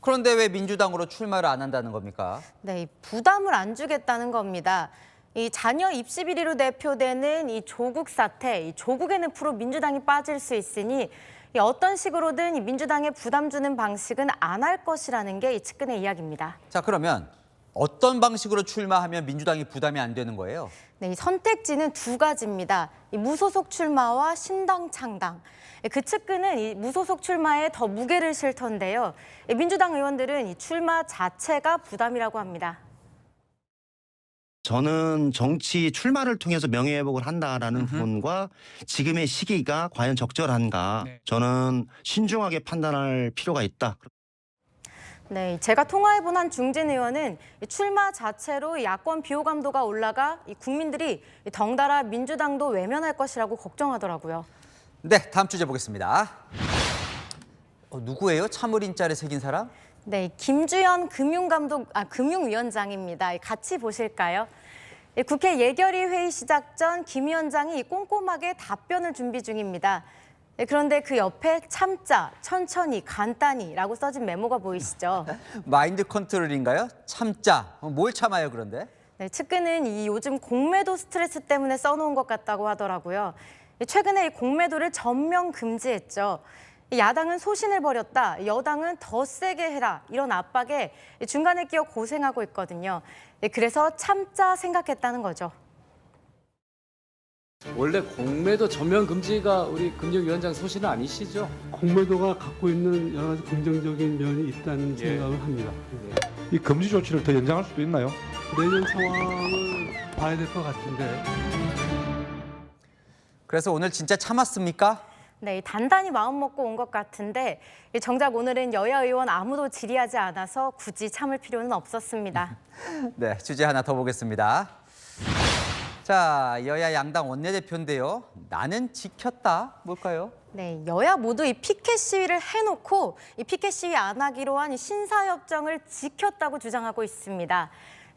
그런데 왜 민주당으로 출마를 안 한다는 겁니까? 네, 부담을 안 주겠다는 겁니다. 이 자녀 입시 비리로 대표되는 이 조국 사태, 이 조국의 늪으로 민주당이 빠질 수 있으니 어떤 식으로든 이 민주당에 부담 주는 방식은 안 할 것이라는 게 이 측근의 이야기입니다. 자, 그러면 어떤 방식으로 출마하면 민주당이 부담이 안 되는 거예요? 네, 이 선택지는 두 가지입니다. 이 무소속 출마와 신당 창당. 그 측근은 이 무소속 출마에 더 무게를 실 텐데요. 민주당 의원들은 이 출마 자체가 부담이라고 합니다. 저는 정치 출마를 통해서 명예회복을 한다라는 부분과 지금의 시기가 과연 적절한가, 저는 신중하게 판단할 필요가 있다. 네, 제가 통화해본 한 중진 의원은 출마 자체로 야권 비호감도가 올라가 국민들이 덩달아 민주당도 외면할 것이라고 걱정하더라고요. 네, 다음 주제 보겠습니다. 누구예요? 참을인자를 새긴 사람? 네, 김주현 금융위원장입니다. 같이 보실까요? 국회 예결위 회의 시작 전 김 위원장이 꼼꼼하게 답변을 준비 중입니다. 그런데 그 옆에 참자, 천천히, 간단히라고 써진 메모가 보이시죠? 마인드 컨트롤인가요? 참자. 뭘 참아요, 그런데? 네, 측근은 이 요즘 공매도 스트레스 때문에 써놓은 것 같다고 하더라고요. 최근에 이 공매도를 전면 금지했죠. 야당은 소신을 버렸다, 여당은 더 세게 해라, 이런 압박에 중간에 끼어 고생하고 있거든요. 그래서 참자 생각했다는 거죠. 원래 공매도 전면 금지가 우리 금융위원장 소신은 아니시죠? 공매도가 갖고 있는 여러 가지 긍정적인 면이 있다는 생각을 합니다. 이 금지 조치를 더 연장할 수도 있나요? 내년 상황을 봐야 될 것 같은데. 그래서 오늘 진짜 참았습니까? 네, 단단히 마음 먹고 온 것 같은데 정작 오늘은 여야 의원 아무도 질의하지 않아서 굳이 참을 필요는 없었습니다. 네, 주제 하나 더 보겠습니다. 자, 여야 양당 원내대표인데요. 나는 지켰다. 뭘까요? 네, 여야 모두 이 피켓 시위를 해놓고 이 피켓 시위 안 하기로 한 신사협정을 지켰다고 주장하고 있습니다.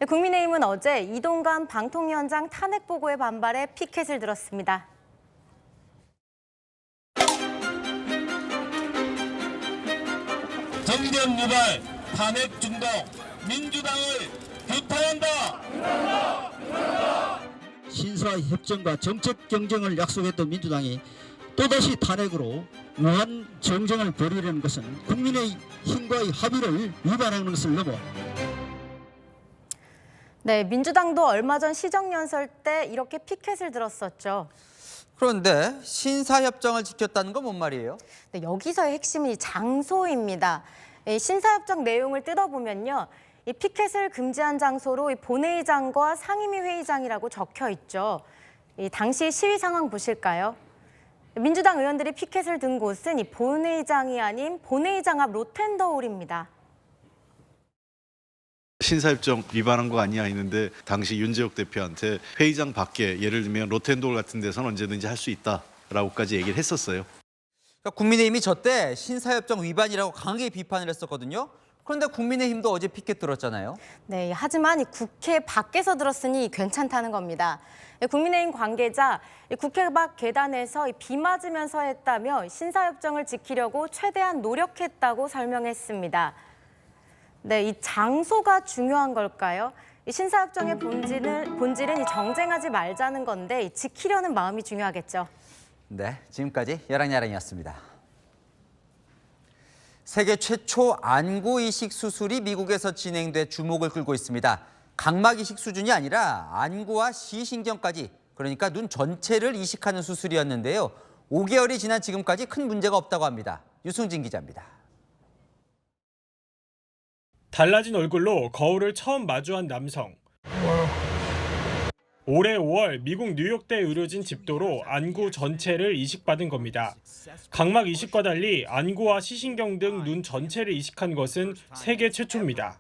국민의힘은 어제 이동관 방통위원장 탄핵 보고에 반발해 피켓을 들었습니다. 정권 유발, 탄핵 중독, 민주당을 규탄한다. 신사협정과 정책 경쟁을 약속했던 민주당이 또다시 탄핵으로 무한 정쟁을 벌이려는 것은 국민의 힘과의 합의를 위반하는 것을 넘어. 네, 민주당도 얼마 전 시정연설 때 이렇게 피켓을 들었었죠. 그런데 신사협정을 지켰다는 건 뭔 말이에요? 네, 여기서의 핵심은 이 장소입니다. 이 신사협정 내용을 뜯어보면요. 이 피켓을 금지한 장소로 이 본회의장과 상임위 회의장이라고 적혀 있죠. 이 당시 시위 상황 보실까요? 민주당 의원들이 피켓을 든 곳은 이 본회의장이 아닌 본회의장 앞 로텐더홀입니다. 신사협정 위반한 거 아니야 했는데 당시 윤재욱 대표한테 회의장 밖에 예를 들면 로텐도홀 같은 데서는 언제든지 할 수 있다라고까지 얘기를 했었어요. 그러니까 국민의힘이 저때 신사협정 위반이라고 강하게 비판을 했었거든요. 그런데 국민의힘도 어제 피켓 들었잖아요. 네, 하지만 이 국회 밖에서 들었으니 괜찮다는 겁니다. 국민의힘 관계자 국회 밖 계단에서 비 맞으면서 했다며 신사협정을 지키려고 최대한 노력했다고 설명했습니다. 네, 이 장소가 중요한 걸까요? 이 신사협정의 본질은 이 정쟁하지 말자는 건데 지키려는 마음이 중요하겠죠. 네, 지금까지 여랑야랑이었습니다. 세계 최초 안구 이식 수술이 미국에서 진행돼 주목을 끌고 있습니다. 각막 이식 수준이 아니라 안구와 시신경까지, 그러니까 눈 전체를 이식하는 수술이었는데요. 5개월이 지난 지금까지 큰 문제가 없다고 합니다. 유승진 기자입니다. 달라진 얼굴로 거울을 처음 마주한 남성. 올해 5월 미국 뉴욕대 의료진 집도로 안구 전체를 이식받은 겁니다. 각막 이식과 달리 안구와 시신경 등 눈 전체를 이식한 것은 세계 최초입니다.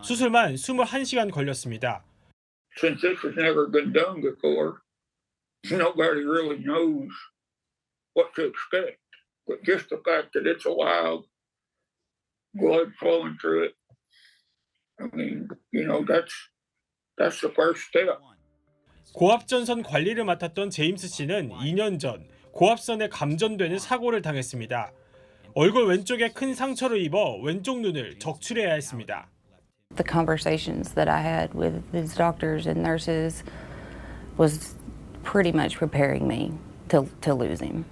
수술만 21시간 걸렸습니다. Since this has never been done before, nobody really knows what to expect. But just the fact that it's alive, blood flowing through it, I mean, that's the first step. 고압전선 관리를 맡았던 제임스 씨는 2년 전 고압선에 감전되는 사고를 당했습니다. 얼굴 왼쪽에 큰 상처를 입어 왼쪽 눈을 적출해야 했습니다. The conversations that I had with these doctors and nurses was pretty much preparing me to lose him.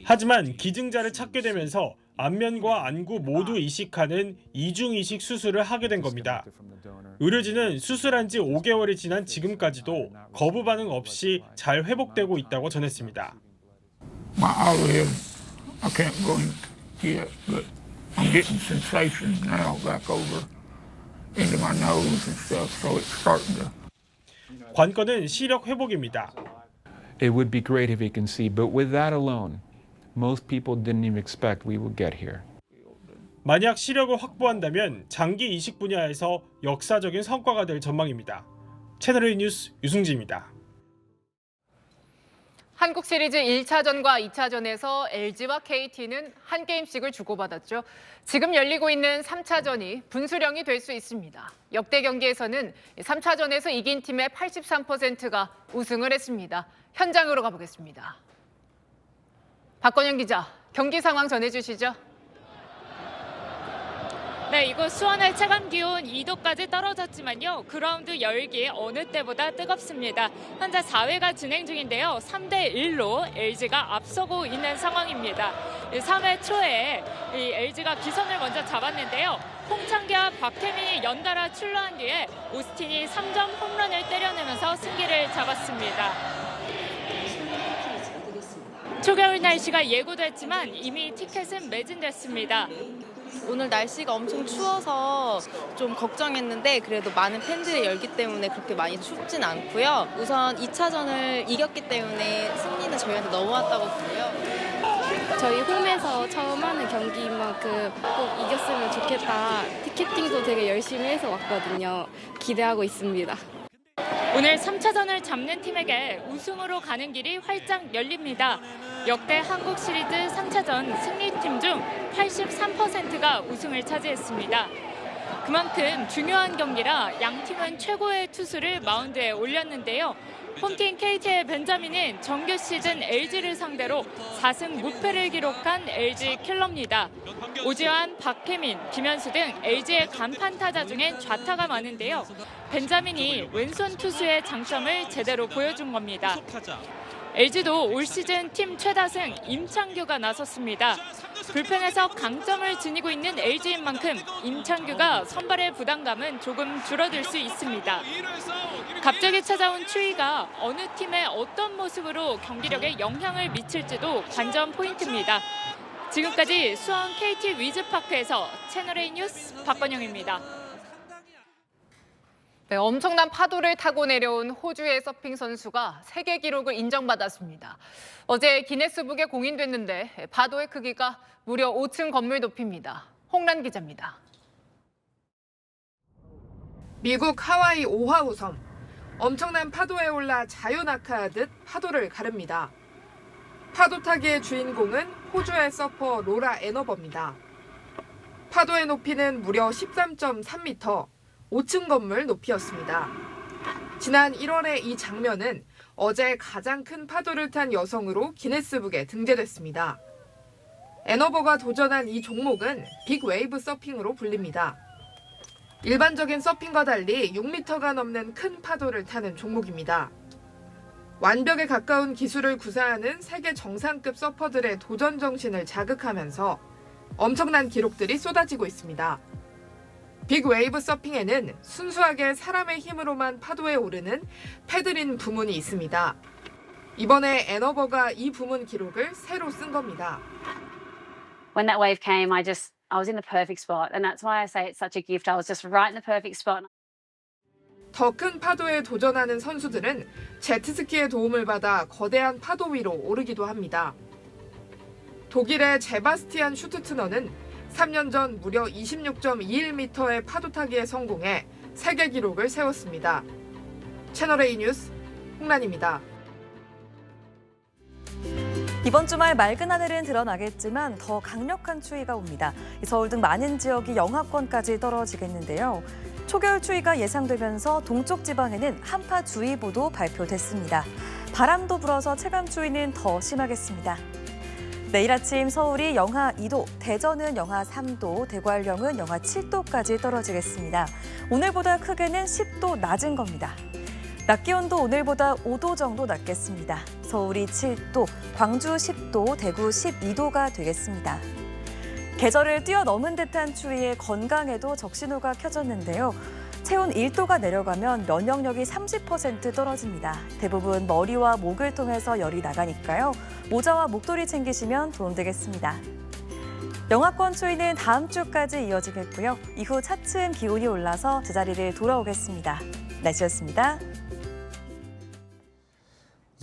하지만 기증자를 찾게 되면서 안면과 안구 모두 이식하는 이중 이식 수술을 하게 된 겁니다. 의료진은 수술한 지 5개월이 지난 지금까지도 거부 반응 없이 잘 회복되고 있다고 전했습니다. My eyelid, I can't blink yet, but I'm getting sensations now back over into my nose and stuff, so it's starting to. 관건은 시력 회복입니다. It would be great if he can see, but with that alone, most people didn't even expect we would get here. 만약 시력을 확보한다면 장기 이식 분야에서 역사적인 성과가 될 전망입니다. 채널A 뉴스 유승지입니다. 한국 시리즈 1차전과 2차전에서 LG와 KT는 한 게임씩을 주고받았죠. 지금 열리고 있는 3차전이 분수령이 될 수 있습니다. 역대 경기에서는 3차전에서 이긴 팀의 83%가 우승을 했습니다. 현장으로 가보겠습니다. 박건영 기자, 경기 상황 전해주시죠. 네, 이곳 수원의 체감 기온 2도까지 떨어졌지만요. 그라운드 열기 어느 때보다 뜨겁습니다. 현재 4회가 진행 중인데요. 3대1로 LG가 앞서고 있는 상황입니다. 3회 초에 LG가 기선을 먼저 잡았는데요. 홍창기와 박혜민이 연달아 출루한 뒤에 오스틴이 3점 홈런을 때려내면서 승기를 잡았습니다. 초겨울 날씨가 예고됐지만 이미 티켓은 매진됐습니다. 오늘 날씨가 엄청 추워서 좀 걱정했는데 그래도 많은 팬들의 열기 때문에 그렇게 많이 춥진 않고요. 우선 2차전을 이겼기 때문에 승리는 저희한테 넘어왔다고 보고요. 저희 홈에서 처음 하는 경기인 만큼 꼭 이겼으면 좋겠다. 티켓팅도 되게 열심히 해서 왔거든요. 기대하고 있습니다. 오늘 3차전을 잡는 팀에게 우승으로 가는 길이 활짝 열립니다. 역대 한국 시리즈 3차전 승리팀 중 83%가 우승을 차지했습니다. 그만큼 중요한 경기라 양 팀은 최고의 투수를 마운드에 올렸는데요. 홈팀 KT의 벤자민은 정규 시즌 LG를 상대로 4승 무패를 기록한 LG 킬러입니다. 오지환, 박혜민, 김현수 등 LG의 간판 타자 중엔 좌타가 많은데요. 벤자민이 왼손 투수의 장점을 제대로 보여준 겁니다. LG도 올 시즌 팀 최다승 임창규가 나섰습니다. 불펜에서 강점을 지니고 있는 LG인 만큼 임창규가 선발의 부담감은 조금 줄어들 수 있습니다. 갑자기 찾아온 추위가 어느 팀의 어떤 모습으로 경기력에 영향을 미칠지도 관전 포인트입니다. 지금까지 수원 KT 위즈파크에서 채널A 뉴스 박건영입니다. 네, 엄청난 파도를 타고 내려온 호주의 서핑 선수가 세계 기록을 인정받았습니다. 어제 기네스북에 공인됐는데 파도의 크기가 무려 5층 건물 높이입니다. 홍란 기자입니다. 미국 하와이 오하우 섬. 엄청난 파도에 올라 자유낙하하듯 파도를 가릅니다. 파도 타기의 주인공은 호주의 서퍼 로라 애너버입니다. 파도의 높이는 무려 13.3m, 5층 건물 높이였습니다. 지난 1월에 이 장면은 어제 가장 큰 파도를 탄 여성으로 기네스북에 등재됐습니다. 애너버가 도전한 이 종목은 빅웨이브 서핑으로 불립니다. 일반적인 서핑과 달리 6m가 넘는 큰 파도를 타는 종목입니다. 완벽에 가까운 기술을 구사하는 세계 정상급 서퍼들의 도전 정신을 자극하면서 엄청난 기록들이 쏟아지고 있습니다. 빅웨이브 서핑에는 순수하게 사람의 힘으로만 파도에 오르는 패들인 부문이 있습니다. 이번에 애너버가 이 부문 기록을 새로 쓴 겁니다. When that wave came, I was in the perfect spot, and that's why I say it's such a gift. I was just right in the perfect spot. 더 큰 파도에 도전하는 선수들은 제트스키의 도움을 받아 거대한 파도 위로 오르기도 합니다. 독일의 제바스티안 슈트트너는 3년 전 무려 26.21m의 파도 타기에 성공해 세계 기록을 세웠습니다. 채널A 뉴스 홍란입니다. 이번 주말 맑은 하늘은 드러나겠지만 더 강력한 추위가 옵니다. 서울 등 많은 지역이 영하권까지 떨어지겠는데요. 초겨울 추위가 예상되면서 동쪽 지방에는 한파주의보도 발표됐습니다. 바람도 불어서 체감 추위는 더 심하겠습니다. 내일 아침 서울이 영하 2도, 대전은 영하 3도, 대관령은 영하 7도까지 떨어지겠습니다. 오늘보다 크게는 10도 낮은 겁니다. 낮 기온도 오늘보다 5도 정도 낮겠습니다. 서울이 7도, 광주 10도, 대구 12도가 되겠습니다. 계절을 뛰어넘은 듯한 추위에 건강에도 적신호가 켜졌는데요. 체온 1도가 내려가면 면역력이 30% 떨어집니다. 대부분 머리와 목을 통해서 열이 나가니까요. 모자와 목도리 챙기시면 도움되겠습니다. 영하권 추위는 다음 주까지 이어지겠고요. 이후 차츰 기온이 올라서 제자리를 돌아오겠습니다. 날씨였습니다.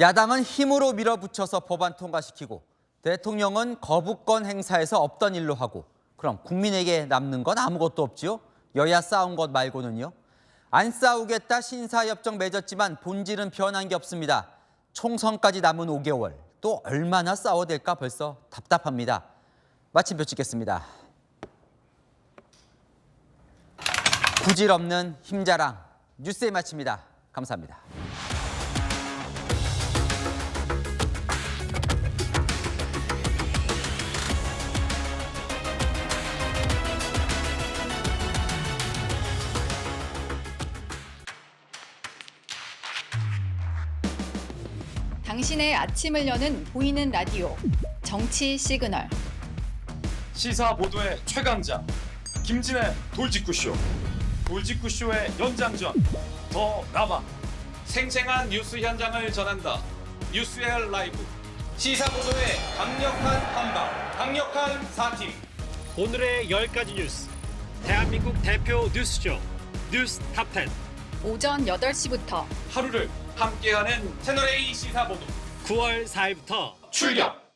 야당은 힘으로 밀어붙여서 법안 통과시키고 대통령은 거부권 행사에서 없던 일로 하고 그럼 국민에게 남는 건 아무것도 없지요? 여야 싸운 것 말고는요? 안 싸우겠다 신사협정 맺었지만 본질은 변한 게 없습니다. 총선까지 남은 5개월 또 얼마나 싸워야 될까 벌써 답답합니다. 마침표 찍겠습니다. 구질 없는 힘자랑 뉴스에 마칩니다. 감사합니다. 당신의 아침을 여는 보이는 라디오 정치 시그널. 시사 보도의 최강자 김진의 돌직구쇼. 돌직구쇼의 연장전 더 남아. 생생한 뉴스 현장을 전한다. 뉴스웨어 라이브. 시사 보도의 강력한 한방, 강력한 4팀. 오늘의 10가지 뉴스. 대한민국 대표 뉴스쇼 뉴스 탑10. 오전 8시부터 하루를 함께하는 채널A 시사보도 9월 4일부터 출격!